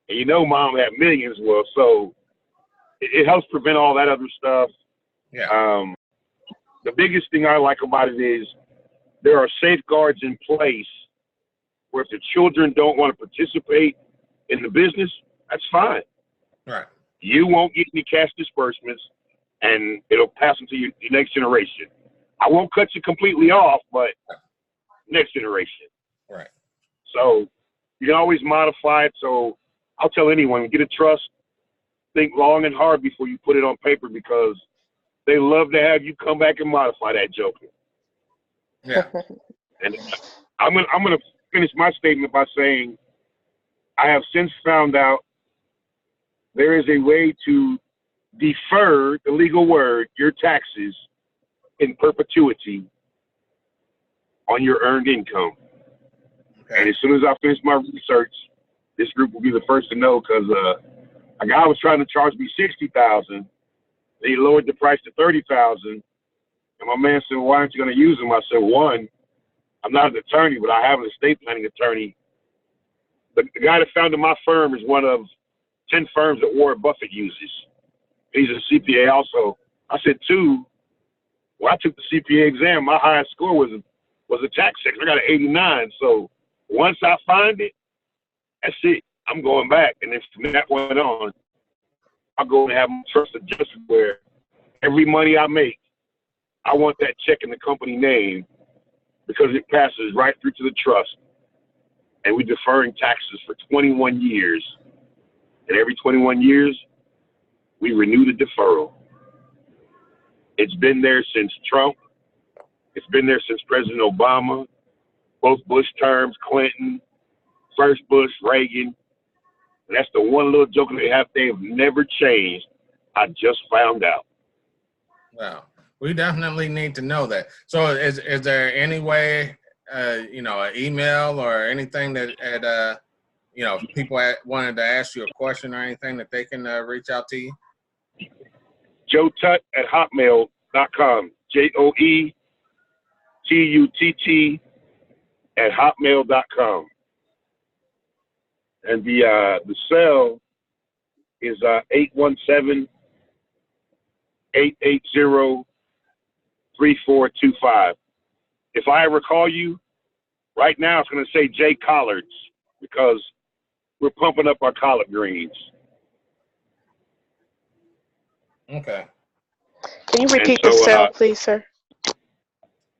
And you know mom had millions. Well, so it helps prevent all that other stuff. Yeah. The biggest thing I like about it is there are safeguards in place where if the children don't want to participate in the business, that's fine. Right. You won't get any cash disbursements, and it'll pass into your next generation. I won't cut you completely off, but next generation. Right. So you can always modify it. So I'll tell anyone, get a trust, think long and hard before you put it on paper, because they love to have you come back and modify that joker. Yeah. And I'm gonna finish my statement by saying I have since found out there is a way to defer, the legal word, your taxes in perpetuity on your earned income. Okay. And as soon as I finish my research, this group will be the first to know, because a guy was trying to charge me $60,000. He lowered the price to $30,000. And my man said, "Why aren't you going to use them?" I said, "One, I'm not an attorney, but I have an estate planning attorney. The guy that founded my firm is one of 10 firms that Warren Buffett uses. He's a CPA also." I said, "Two, when I took the CPA exam, my highest score was a tax section. I got an 89. So once I find it, that's it. I'm going back." And then from that point on, I'll go and have my trust adjusted where every money I make, I want that check in the company name, because it passes right through to the trust. And we're deferring taxes for 21 years. And every 21 years, we renew the deferral. It's been there since Trump. It's been there since President Obama, both Bush terms, Clinton, first Bush, Reagan. And that's the one little joke they have. They have never changed. I just found out. Wow. We definitely need to know that. So is there any way, an email or anything that, people wanted to ask you a question or anything that they can reach out to you? joetutt at hotmail.com. joetutt at hotmail.com. And the cell is 817-880-3425. If I ever call you, right now it's going to say J Collards, because we're pumping up our collard greens. Okay. Can you repeat the cell, please, sir?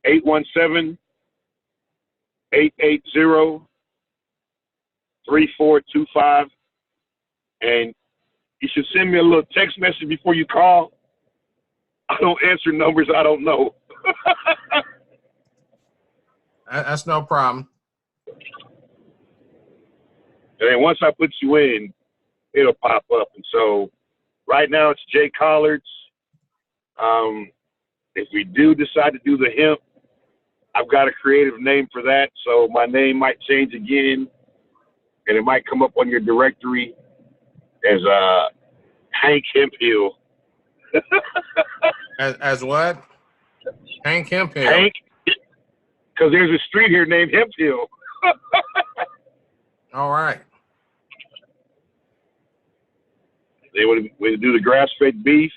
817-880-3425. And you should send me a little text message before you call. I don't answer numbers I don't know. That's no problem. And then once I put you in, it'll pop up. And so right now it's J Collards. If we do decide to do the hemp, I've got a creative name for that. So my name might change again, and it might come up on your directory as Hank Hemphill. as what? Hank Hemphill. Hank, because there's a street here named Hemphill. All right. They would do the grass-fed beef.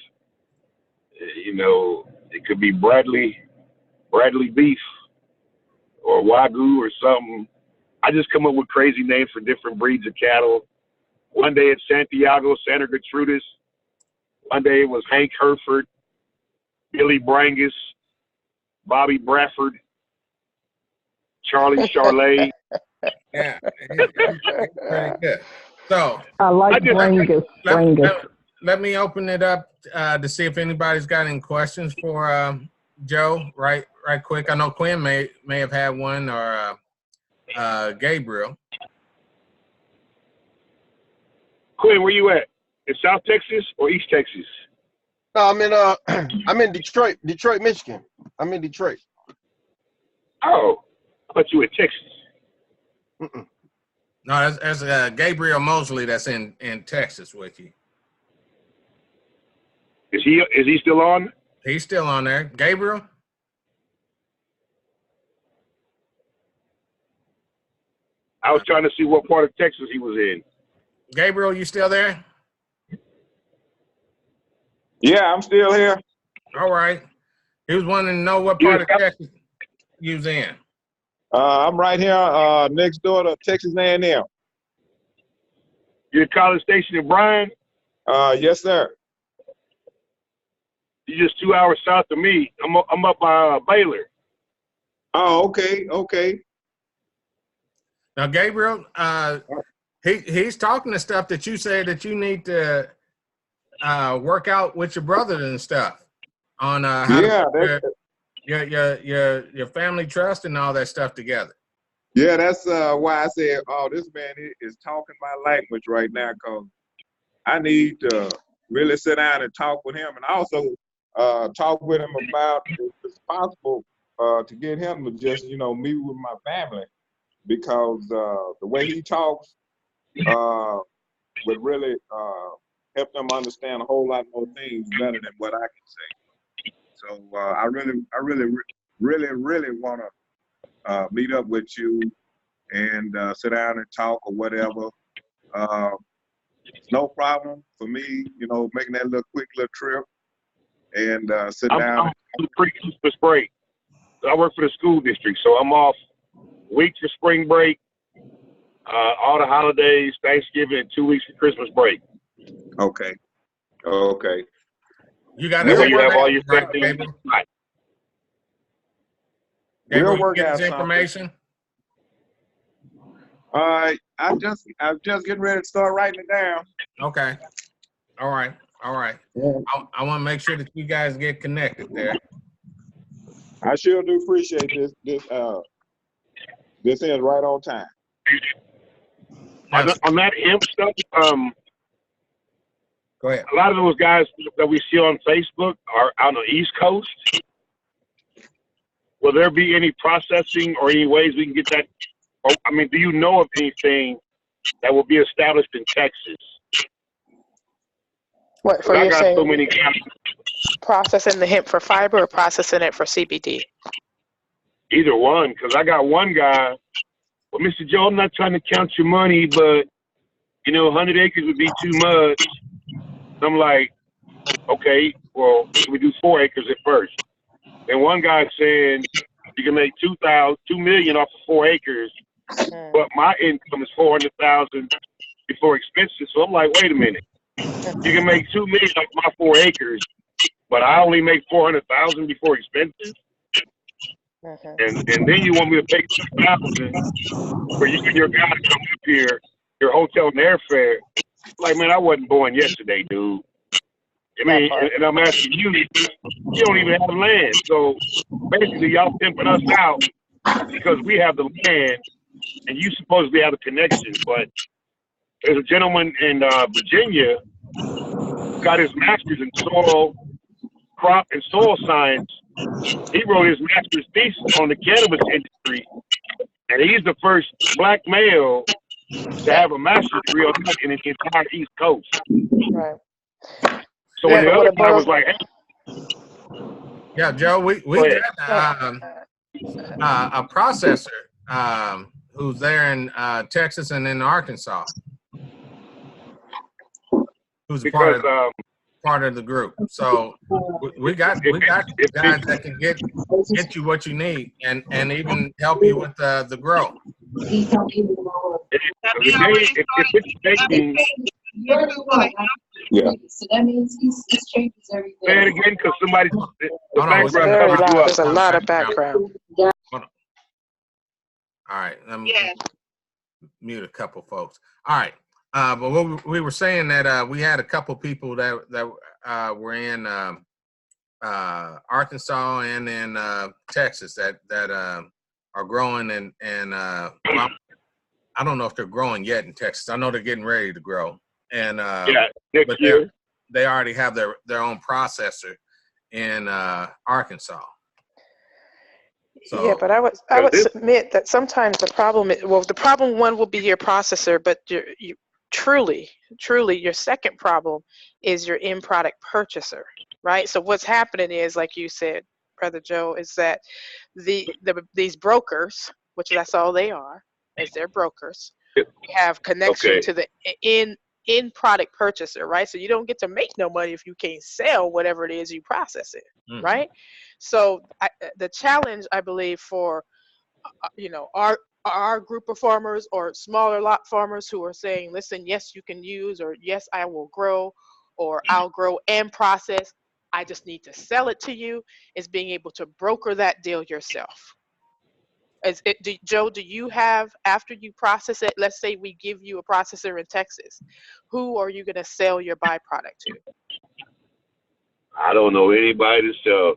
It could be Bradley beef or Wagyu or something. I just come up with crazy names for different breeds of cattle. One day it's Santiago, Santa Gertrudis. One day it was Hank Hereford, Billy Brangus, Bobby Bradford, Charlie Charlet. Yeah, it's pretty good. So I like Brangus. Let me open it up to see if anybody's got any questions for Joe. Right quick. I know Quinn may have had one, or Gabriel. Quinn, where you at? In South Texas or East Texas? No, I'm in Detroit, Michigan. I'm in Detroit. Oh, I thought you were in Texas. Mm-mm. No, that's Gabriel Mosley that's in Texas with you. Is he still on? He's still on there. Gabriel? I was trying to see what part of Texas he was in. Gabriel, you still there? Yeah, I'm still here. All right. He was wanting to know what part of Texas you was in. I'm right here next door to Texas A&M. You're at College Station in Bryan? Yes, sir. You're just 2 hours south of me. I'm up by Baylor. Oh, okay, okay. Now, Gabriel, he's talking the stuff that you say that you need to work out with your brother and stuff on how to put your family trust and all that stuff together. Yeah, that's why I said, oh, this man is talking my language right now, because I need to really sit down and talk with him, and also talk with him about if it's possible to get him to just, meet with my family, because the way he talks would really help them understand a whole lot more things better than what I can say. So I really want to meet up with you and sit down and talk or whatever. It's no problem for me, making that quick little trip and sit down. I'm pre-Christmas break. I work for the school district, so I'm off weeks for spring break, all the holidays, Thanksgiving, and 2 weeks for Christmas break. Okay. Okay. You got his you have all your right, Gabriel, Gabriel, work you get out his information? I'm just getting ready to start writing it down. Okay. All right. Yeah. I want to make sure that you guys get connected there. I sure do appreciate this. This is right on time. On that imp stuff, go ahead. A lot of those guys that we see on Facebook are on the East Coast. Will there be any processing or any ways we can get that? Or, do you know of anything that will be established in Texas? What for? I You got saying so many guys. Processing the hemp for fiber or processing it for CBD? Either one, because I got one guy. Well, Mr. Joe, I'm not trying to count your money, but 100 acres would be too much. I'm like, okay, well, we do 4 acres at first. And one guy saying you can make $2 million off of 4 acres, but my income is $400,000 before expenses. So I'm like, wait a minute, you can make $2 million off my 4 acres, but I only make $400,000 before expenses. And then you want me to pay $2,000 for you and your guy to come up here, your hotel and airfare. Like, man, I wasn't born yesterday, dude. And I'm asking you, you don't even have land. So basically, y'all pimping us out because we have the land and you supposedly have a connection. But there's a gentleman in Virginia got his master's in crop and soil science. He wrote his master's thesis on the cannabis industry, and he's the first black male to have a master's degree on that in the entire East Coast. Right. So when the other guy was like, yeah, Joe, we got a processor who's there in Texas and in Arkansas, who's part of the group. So we got guys that can get you what you need and even help you with the grow. If it's taking, yeah. So that means it changes everything. Say it again, because somebody. There's a lot of background. Hold on. All right, let me mute a couple folks. All right, but we were saying that we had a couple people that were in Arkansas and in Texas that are growing and well, I don't know if they're growing yet in Texas. I know they're getting ready to grow, and next year they already have their own processor in Arkansas. So, yeah, but I would submit that sometimes the problem one will be your processor, but you truly your second problem is your end product purchaser, right? So what's happening is, like you said, Brother Joe, is that these brokers, which that's all they are, as their brokers. We have connection to the in product purchaser, right? So you don't get to make no money if you can't sell whatever it is you process it, right? So the challenge, I believe, for our group of farmers or smaller lot farmers who are saying, listen, yes, you can use, or yes, I will grow, or I'll grow and process, I just need to sell it to you, is being able to broker that deal yourself. Joe, do you have, after you process it, let's say we give you a processor in Texas, who are you going to sell your byproduct to? I don't know anybody to sell.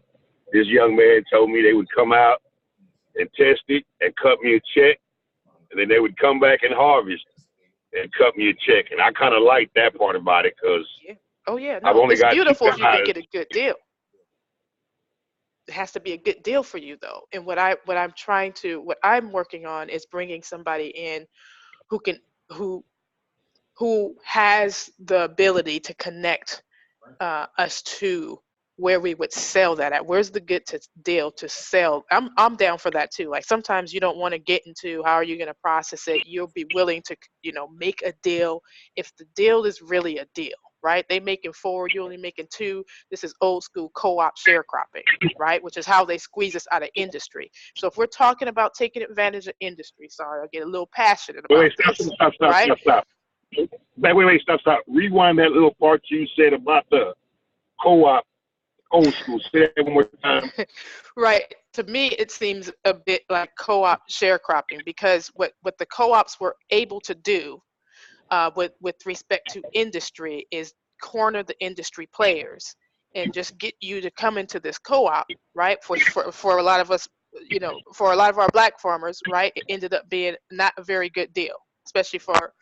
This young man told me they would come out and test it and cut me a check, and then they would come back and harvest and cut me a check. And I kind of like that part about it, because I've only got beautiful if you can get a good deal. It has to be a good deal for you, though. And what I'm working on is bringing somebody in who has the ability to connect us to where we would sell that at. Where's the good deal to sell? I'm down for that too. Like, sometimes you don't want to get into how are you going to process it. You'll be willing to, make a deal if the deal is really a deal, right? They making 4, you're only making 2. This is old school co-op sharecropping, right? Which is how they squeeze us out of industry. So if we're talking about taking advantage of industry, sorry, I'll get a little passionate about this. Stop. Stop. Rewind that little part you said about the co-op old school. Say that one more time. Right. To me, it seems a bit like co-op sharecropping, because what the co-ops were able to do with respect to industry is corner the industry players and just get you to come into this co-op, right? For a lot of us, for a lot of our black farmers, right, it ended up being not a very good deal, especially for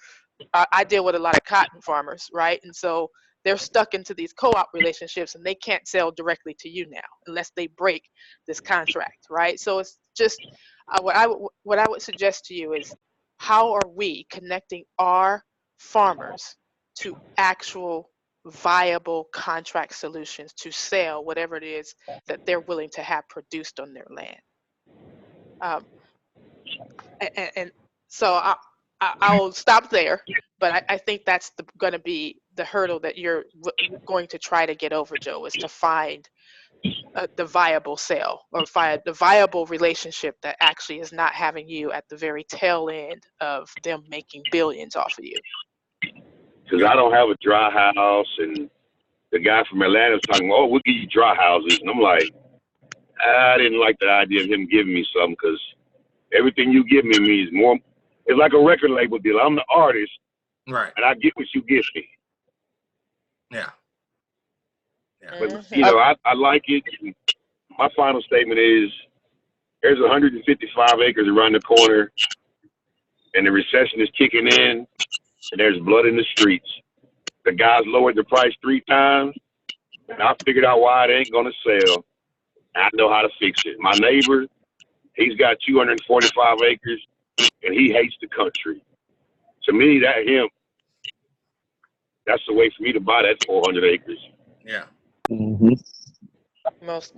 I deal with a lot of cotton farmers, right? And so they're stuck into these co-op relationships, and they can't sell directly to you now unless they break this contract, right? So it's just what I would suggest to you is, how are we connecting our farmers to actual viable contract solutions to sell whatever it is that they're willing to have produced on their land? And so I'll stop there, but I think that's going to be the hurdle that you're going to try to get over, Joe, is to find the viable sale, or find the viable relationship that actually is not having you at the very tail end of them making billions off of you. Because I don't have a dry house, and the guy from Atlanta was talking, oh, we'll give you dry houses. And I'm like, I didn't like the idea of him giving me something, because everything you give me means more. It's like a record label deal. I'm the artist, right? And I get what you give me. Yeah. But I like it. My final statement is, there's 155 acres around the corner, and the recession is kicking in, and there's blood in the streets. The guys lowered the price 3 times, and I figured out why it ain't gonna sell. I know how to fix it. My neighbor, he's got 245 acres, and he hates the country. To me, that's the way for me to buy that 400 acres. Yeah. Mm-hmm.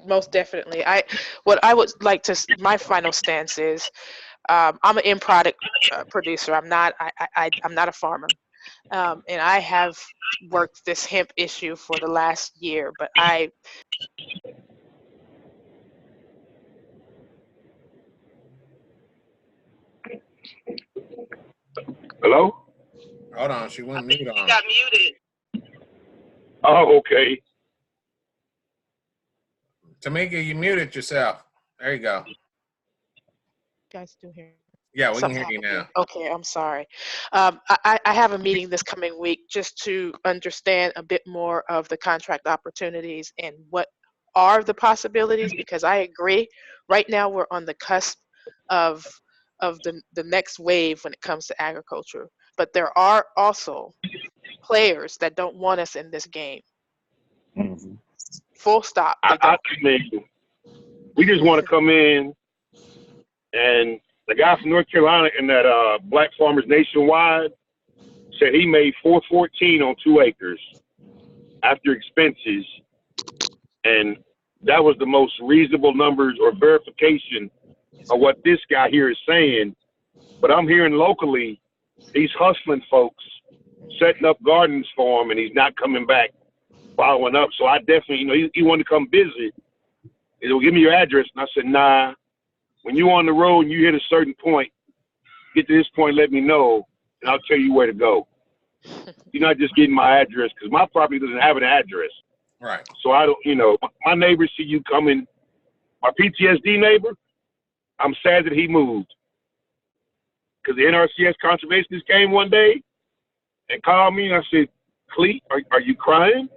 Most definitely. What I would like to, my final stance is, I'm an end product producer. I'm not a farmer, and I have worked this hemp issue for the last year. But Hello? Hold on, she went mute on. You got muted. Oh, okay. Tamika, you muted yourself. There you go. You guys still hear? Yeah, we can hear you now. Okay, I'm sorry. I have a meeting this coming week just to understand a bit more of the contract opportunities and what are the possibilities, because I agree. Right now, we're on the cusp of the next wave when it comes to agriculture. But there are also players that don't want us in this game. Mm-hmm. Full stop. I mean, we just want to come in, and the guy from North Carolina in that Black Farmers Nationwide said he made $414 on 2 acres after expenses, and that was the most reasonable numbers or verification of what this guy here is saying. But I'm hearing locally, he's hustling folks, setting up gardens for him, and he's not coming back, following up. So I definitely, you know, he wanted to come visit. He'll give me your address. And I said, nah, when you're on the road and you hit a certain point, get to this point, let me know, and I'll tell you where to go. You're not just getting my address, because my property doesn't have an address. Right. So I don't, you know, my neighbors see you coming. My PTSD neighbor, I'm sad that he moved. Because the NRCS conservationist came one day and called me, and I said, Cleet, are you crying?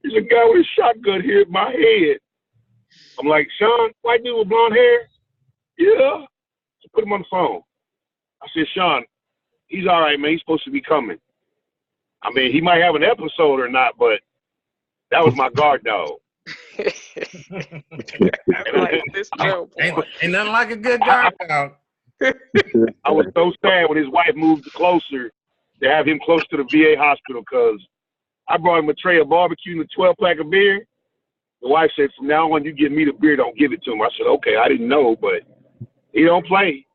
There's a guy with a shotgun here at my head. I'm like, Sean, white dude with blonde hair? Yeah. So put him on the phone. I said, Sean, he's all right, man. He's supposed to be coming. I mean, he might have an episode or not, but that was my guard dog. Like this Joe boy. Ain't nothing like a good guard dog. I was so sad when his wife moved closer to have him close to the VA hospital, because I brought him a tray of barbecue and a 12-pack of beer. The wife said, from now on, you give me the beer, don't give it to him. I said, okay, I didn't know, but he don't play.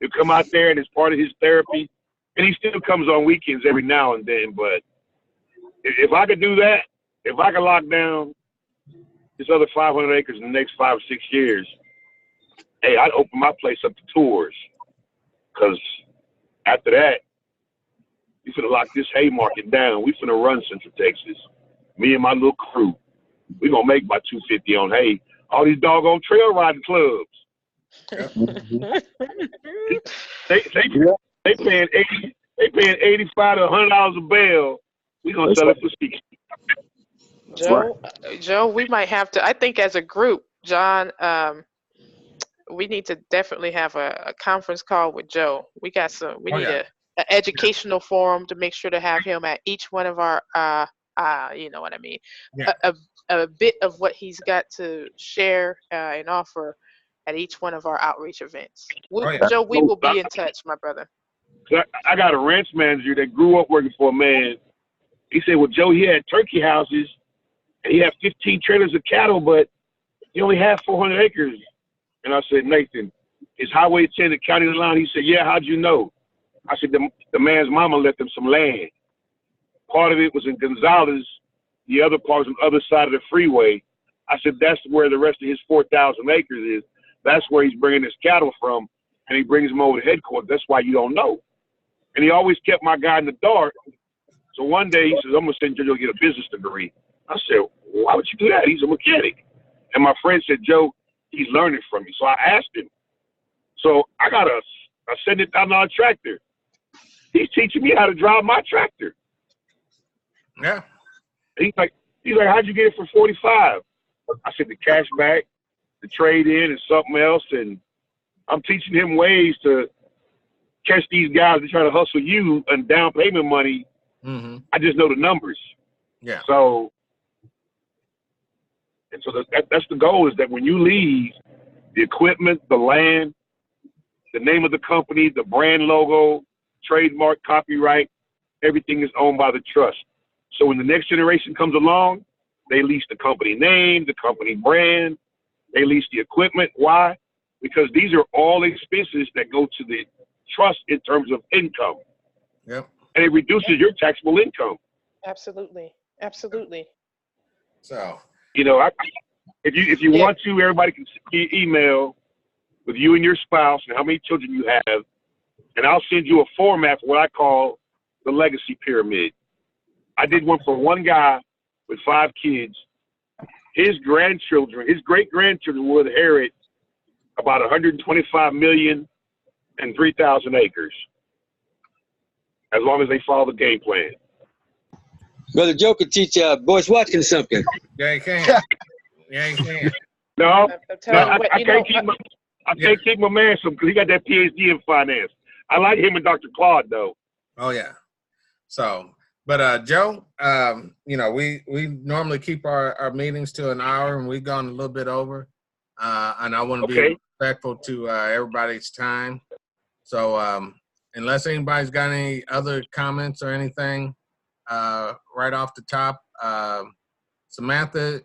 He'll come out there, and it's part of his therapy. And he still comes on weekends every now and then. But if I could do that, if I could lock down this other 500 acres in the next 5 or 6 years, hey, I'd open my place up to tours. Because after that, we finna lock this hay market down. We finna run Central Texas. Me and my little crew. We gonna make about $250 on hay. All these doggone trail riding clubs. They paying $85 to $100 a bale. We gonna sell it for $60. Joe, we might have to. I think as a group, John, we need to definitely have a conference call with Joe. We got some. We need an educational forum to make sure to have him at each one of our. You know what I mean. Yeah. A bit of what he's got to share and offer at each one of our outreach events. Joe, we will be in touch, my brother. I got a ranch manager that grew up working for a man. He said, well, Joe, he had turkey houses and he had 15 trailers of cattle, but he only had 400 acres. And I said, Nathan, is Highway 10 the county line? He said, yeah, how'd you know? I said, the man's mama left them some land. Part of it was in Gonzales. The other part was on the other side of the freeway. I said, that's where the rest of his 4,000 acres is. That's where he's bringing his cattle from, and he brings them over to headquarters. That's why you don't know. And he always kept my guy in the dark. So one day he says, I'm going to send Joe to get a business degree. I said, why would you do that? He's a mechanic. And my friend said, Joe, he's learning from you. So I asked him. So I got a $70,000 tractor. He's teaching me how to drive my tractor. Yeah. He's like, how'd you get it for 45? I said, the cash back, the trade in, and something else. And I'm teaching him ways to catch these guys that try to hustle you and down payment money. Mm-hmm. I just know the numbers. Yeah. So that's the goal, is that when you leave, the equipment, the land, the name of the company, the brand logo, trademark, copyright, everything is owned by the trust. So when the next generation comes along, they lease the company name, the company brand, they lease the equipment. Why? Because these are all expenses that go to the trust in terms of income. Yep. And it reduces your taxable income. Absolutely. Absolutely. So, you know, if you want to, everybody can send me an email with you and your spouse and how many children you have, and I'll send you a format for what I call the legacy pyramid. I did one for one guy with 5 kids. His grandchildren, his great-grandchildren will inherit about 125 million and 3,000 acres, as long as they follow the game plan. Brother Joe could teach Boyce Watkins something. Yeah, he can. Yeah, he can. No, I can't keep my man some, because he got that PhD in finance. I like him and Dr. Claude, though. Oh, yeah. So, but Joe, you know, we normally keep our meetings to an hour, and we've gone a little bit over. And I want to be respectful to everybody's time. So unless anybody's got any other comments or anything right off the top, Samantha,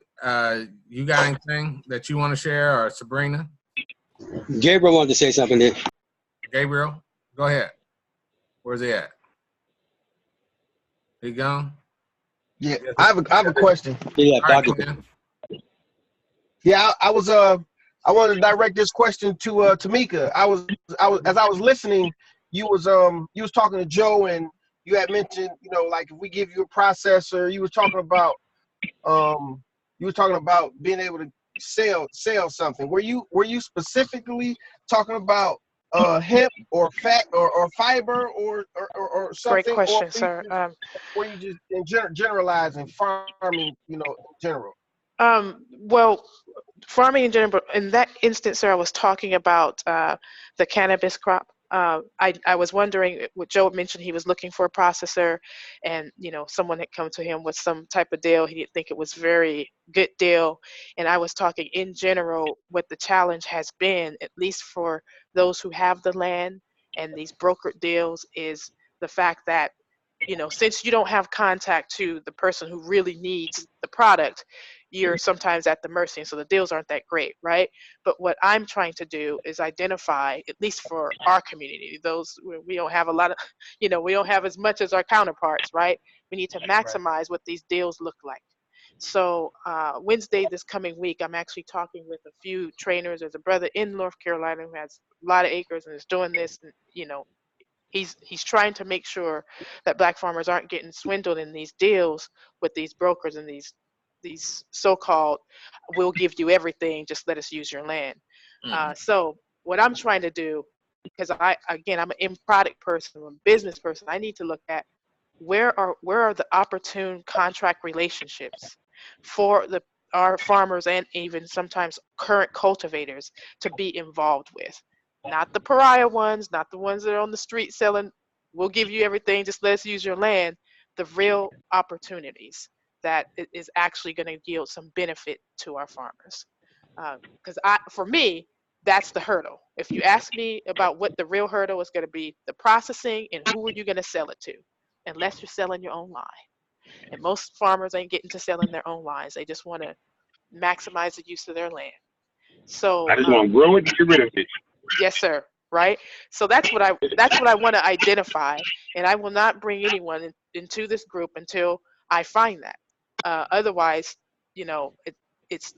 you got anything that you want to share, or Sabrina? Gabriel wanted to say something there. Gabriel, go ahead. Where's he at? He gone? Yeah, I have a question. Yeah, All right, Doc. Quinn. Yeah, I wanted to direct this question to Tamika. I was as I was listening, you was talking to Joe, and you had mentioned, you know, like if we give you a processor, you was talking about being able to sell something. Were you specifically talking about hemp or fat or fiber or Great something, or question, sir. were you just generalizing farming, you know, in general? Well, farming in general, in that instance, sir, I was talking about the cannabis crop. I was wondering, what Joe mentioned, he was looking for a processor, and you know, someone had come to him with some type of deal. He didn't think it was very good deal, and I was talking in general what the challenge has been, at least for those who have the land and these brokered deals, is the fact that, you know, since you don't have contact to the person who really needs the product, you're sometimes at the mercy, and so the deals aren't that great, right? But what I'm trying to do is identify, at least for our community, those we don't have a lot of, you know, we don't have as much as our counterparts, right? We need to maximize what these deals look like. So Wednesday this coming week, I'm actually talking with a few trainers. There's a brother in North Carolina who has a lot of acres and is doing this, and, you know, he's trying to make sure that black farmers aren't getting swindled in these deals with these brokers and these so-called, we'll give you everything, just let us use your land. So what I'm trying to do, because I'm an end product person, I'm a business person, I need to look at where are the opportune contract relationships for our farmers and even sometimes current cultivators to be involved with. Not the pariah ones, not the ones that are on the street selling, we'll give you everything, just let us use your land. The real opportunities that is actually going to yield some benefit to our farmers. Because for me, that's the hurdle. If you ask me about what the real hurdle is going to be, the processing and who are you going to sell it to, unless you're selling your own line. And most farmers ain't getting to selling their own lines. They just want to maximize the use of their land. So I just want to grow it and get rid of it. yes, sir. Right. So that's what I want to identify, and I will not bring anyone into this group until I find that. Otherwise, you know,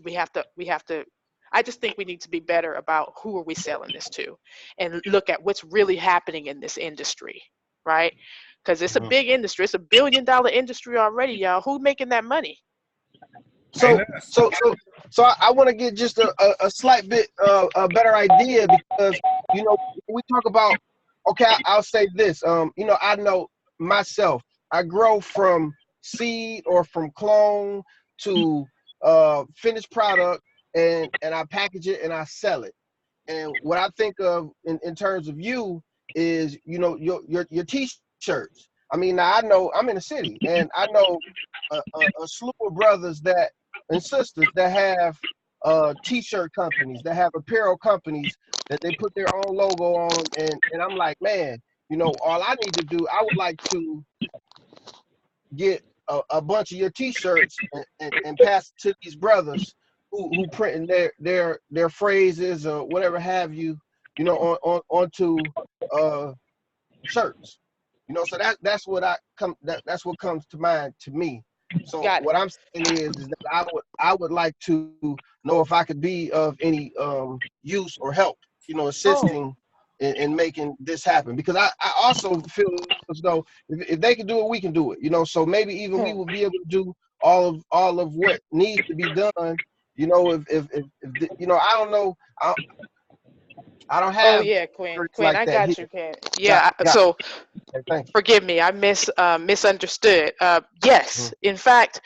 we have to. I just think we need to be better about who are we selling this to, and look at what's really happening in this industry, right? Because it's a big industry. It's $1 billion industry already, y'all. Who's making that money? So I want to get just a slight bit a better idea, because, you know, we talk about, okay, I'll say this, you know, I know myself, I grow from seed or from clone to finished product, and I package it and I sell it. And what I think of in terms of you is, you know, your t-shirts. I mean, now I know I'm in the city, and I know a slew of brothers that and sisters that have t-shirt companies, that have apparel companies that they put their own logo on, and I'm like, man, you know, all I need to do, I would like to get a bunch of your t-shirts and pass it to these brothers who print their phrases or whatever have you, you know, onto shirts. You know, so that's what that's what comes to mind to me. So what I'm saying is that I would like to know if I could be of any use or help, you know, assisting in making this happen, because I also feel as though if they can do it, we can do it, you know. So maybe even we will be able to do all of what needs to be done, you know. If you know, I don't know, I don't have. Oh yeah, Quinn, like I that got here. you, Quinn. Yeah. So forgive me, I misunderstood. Yes, in fact,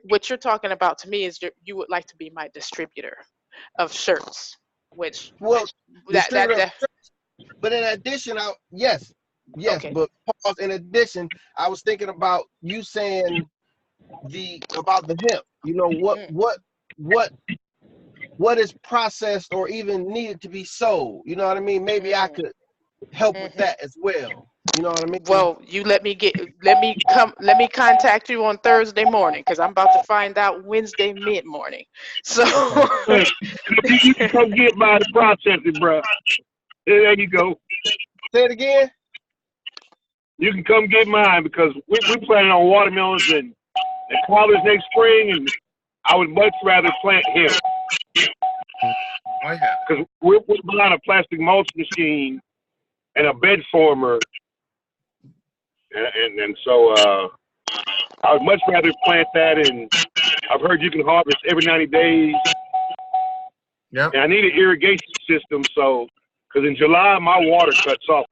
what you're talking about to me is you would like to be my distributor of shirts, which that. But in addition, yes, okay. But pause. In addition, I was thinking about you saying about the hemp. You know, what is processed or even needed to be sold. You know what I mean? Maybe I could help with that as well. You know what I mean? Well, you let me contact you on Thursday morning, because I'm about to find out Wednesday mid-morning. So you can come get by the processing, bro. There you go. Say it again. You can come get mine because we're planning on watermelons and collards next spring, and I would much rather plant hemp. Oh yeah. Because we're buying a plastic mulch machine and a bed former, and so I would much rather plant that. And I've heard you can harvest every 90 days. Yep. And I need an irrigation system, so because in July my water cuts off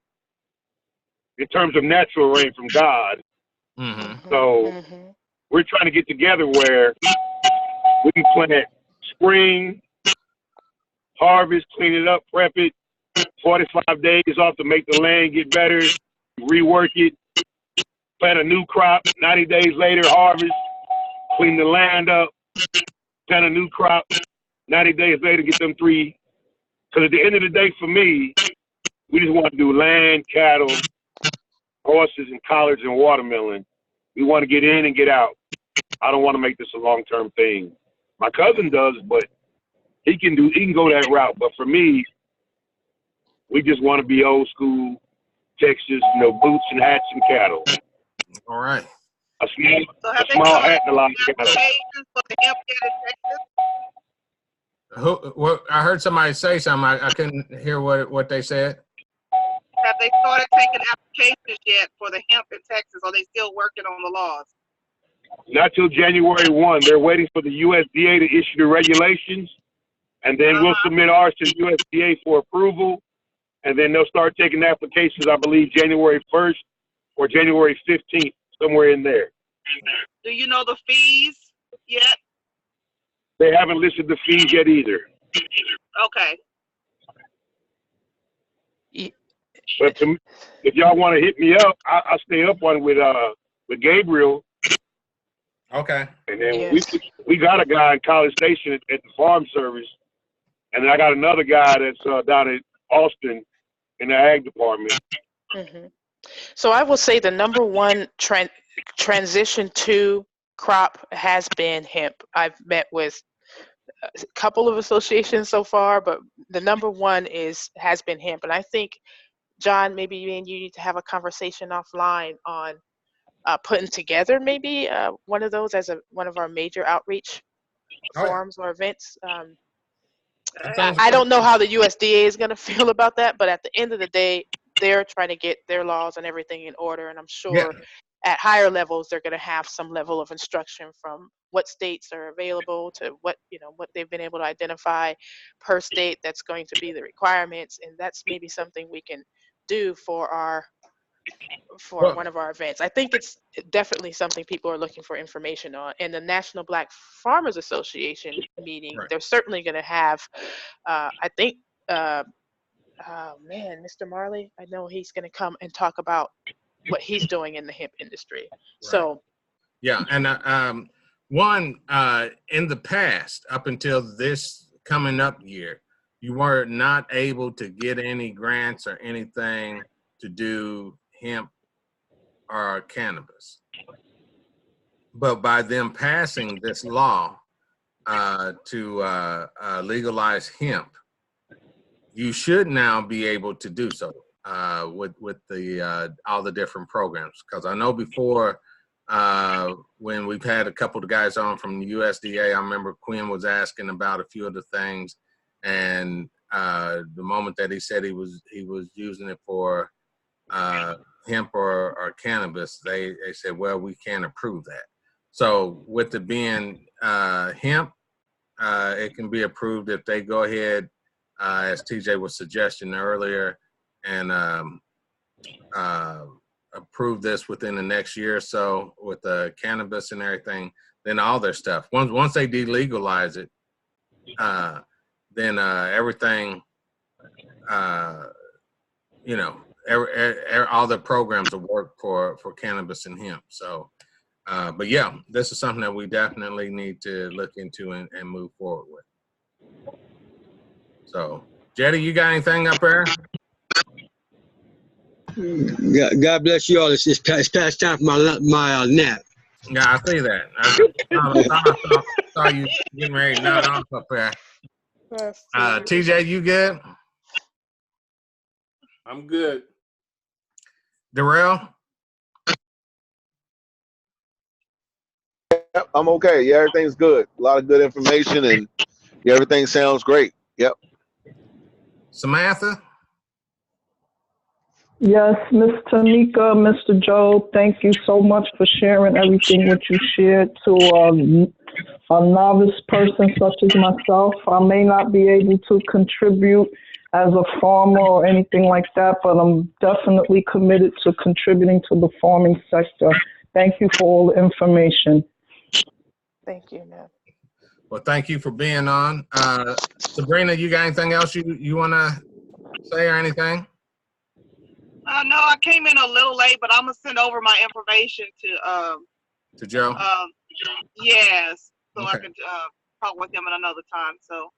in terms of natural rain from God. Mm-hmm. So we're trying to get together where we can plant spring, harvest, clean it up, prep it, 45 days off to make the land get better, rework it, plant a new crop, 90 days later harvest, clean the land up, plant a new crop, 90 days later get them three. Because at the end of the day for me, we just want to do land, cattle, horses and collards and watermelon. We want to get in and get out. I don't want to make this a long-term thing. My cousin does, but he can go that route. But for me, we just want to be old school Texas, boots and hats and cattle. All right. A small hat and a lot of cattle. For the hemp yet in Texas? Well, I heard somebody say something. I couldn't hear what they said. Have they started taking applications yet for the hemp in Texas? Or are they still working on the laws? Not till January 1. They're waiting for the USDA to issue the regulations, and then we'll submit ours to the USDA for approval, and then they'll start taking applications, I believe, January 1st or January 15th, somewhere in there. Do you know the fees yet? They haven't listed the fees yet either. Okay. But if y'all want to hit me up, I'll stay up on with Gabriel. Okay. And then we got a guy in College Station at the Farm Service, and then I got another guy that's down at Austin in the Ag Department. So I will say the number one transition to crop has been hemp. I've met with a couple of associations so far, but the number one has been hemp. And I think, John, maybe you and you need to have a conversation offline on putting together maybe one of those as one of our major outreach forums or events. I don't know how the USDA is going to feel about that, but at the end of the day, they're trying to get their laws and everything in order, and I'm sure at higher levels they're going to have some level of instruction from what states are available to what they've been able to identify per state that's going to be the requirements, and that's maybe something we can do for one of our events. I think it's definitely something people are looking for information on. And the National Black Farmers Association meeting, they're certainly going to have, I think, oh man, Mr. Marley, I know he's going to come and talk about what he's doing in the hemp industry. So, yeah, and in the past, up until this coming up year, you were not able to get any grants or anything to do hemp or cannabis. But by them passing this law to legalize hemp, you should now be able to do so with the all the different programs. Because I know before when we've had a couple of guys on from the USDA, I remember Quinn was asking about a few of the things, and the moment that he said he was using it for hemp or cannabis, they said, well, we can't approve that. So with it being hemp, it can be approved if they go ahead, as TJ was suggesting earlier, and approve this within the next year or so with the cannabis and everything. Then all their stuff, once they delegalize it, then everything, all the programs will work for cannabis and hemp. So, but yeah, this is something that we definitely need to look into and move forward with. So, Jetty, you got anything up there? God bless you all. It's past time for my nap. Yeah, I see that. I saw you getting ready to nod off up there. TJ, you good? I'm good. Darrell? Yep, I'm okay. Yeah, everything's good. A lot of good information, and yeah, everything sounds great. Yep. Samantha? Yes, Ms. Tamika, Mr. Joe, thank you so much for sharing everything what you shared to a novice person such as myself. I may not be able to contribute as a farmer or anything like that, but I'm definitely committed to contributing to the farming sector. Thank you for all the information. Thank you, ma'am. Well, thank you for being on. Sabrina, you got anything else you want to say or anything? No, I came in a little late, but I'm gonna send over my information To Joe? Yes, so Okay. I could talk with him at another time. So,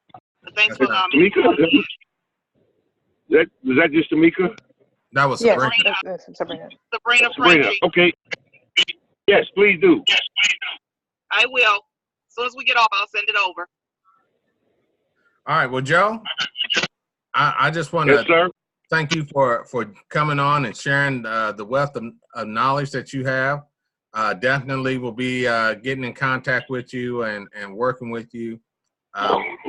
but thanks for allowing me. Tamika, was that just Tamika? That was Yes, Sabrina. that's Sabrina. Sabrina Sabrina, Franchi. okay. Yes, please do. I will. As soon as we get off, I'll send it over. All right. Well, Joe, I just want Yes, to sir. thank you for coming on and sharing the wealth of knowledge that you have. Definitely will be getting in contact with you and working with you.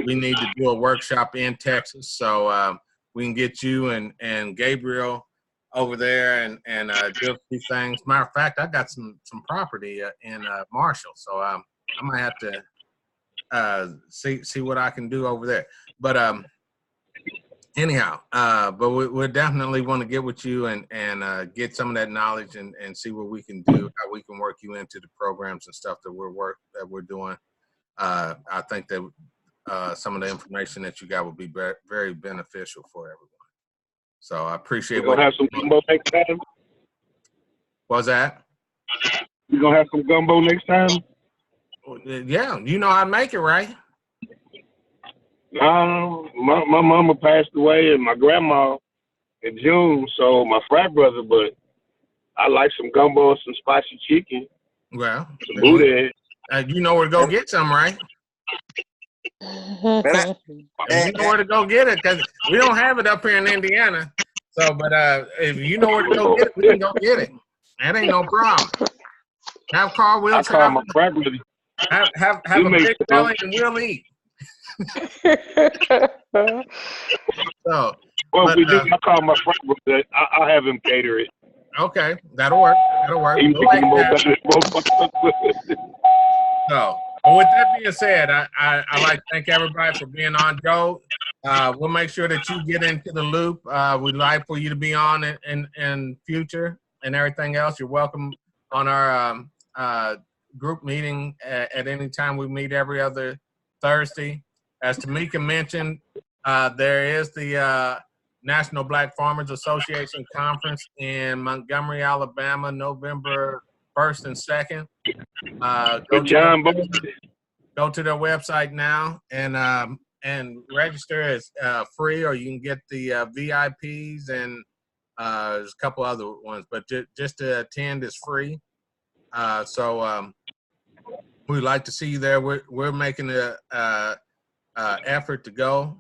We need to do a workshop in Texas, so we can get you and Gabriel over there and do a few things. Matter of fact, I got some property in Marshall, so I might have to see what I can do over there. But anyhow, but we definitely want to get with you and get some of that knowledge and see what we can do, how we can work you into the programs and stuff that we're doing. I think that some of the information that you got will be very beneficial for everyone. So I appreciate We're gonna have some gumbo next time. What was that? We're gonna have some gumbo next time. Yeah, you know how to make it, right? My mama passed away and my grandma in June, so my frat brother, but I like some gumbo and some spicy chicken. Well, some boudin. You know where to go get some, right? You know where to go get it, because we don't have it up here in Indiana. So, but if you know where to go get it, we can go get it. That ain't no problem. Have Carl, we'll I call my frat brother. Have a big belly and we'll eat. So, well, but, we do. I call my frat brother. I'll have him cater it. Okay, that'll work. That'll work. We'll so, well, with that being said, I like to thank everybody for being on. Joe, we'll make sure that you get into the loop. We'd like for you to be on in future and everything else. You're welcome on our group meeting at any time. We meet every other Thursday. As Tamika mentioned, there is the National Black Farmers Association Conference in Montgomery, Alabama, November 1st and 2nd. Go to their website now and register. It's free, or you can get the VIPs and there's a couple other ones, but just to attend is free. So we'd like to see you there. We're making a effort to go.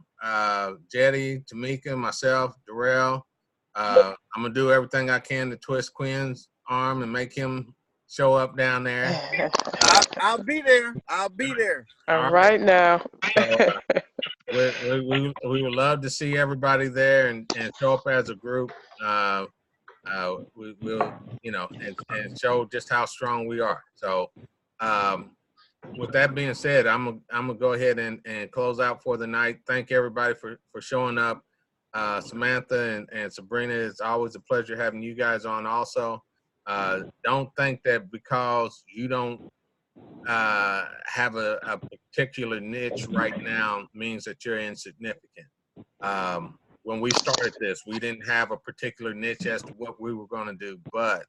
Jetty, Tamika, myself, Darrell. I'm gonna do everything I can to twist Quinn's arm and make him show up down there. I'll be there. I'll be there. All right now. So, we would love to see everybody there and show up as a group. We will, and show just how strong we are. So, with that being said, I'm gonna go ahead and close out for the night. Thank everybody for showing up. Samantha and Sabrina, it's always a pleasure having you guys on also. Don't think that because you don't have a particular niche right now means that you're insignificant. When we started this, we didn't have a particular niche as to what we were going to do, but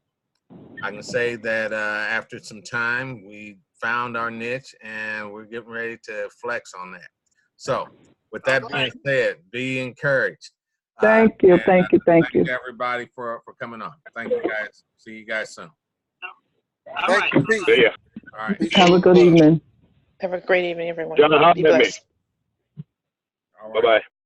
I can say that after some time, we found our niche and we're getting ready to flex on that. So with that being said, be encouraged. Thank you, thank you. Thank everybody for coming on. Thank you guys. See you guys soon. Thank you. See ya. All right. Have a good evening. Have a great evening, everyone. John, Be blessed. bye-bye.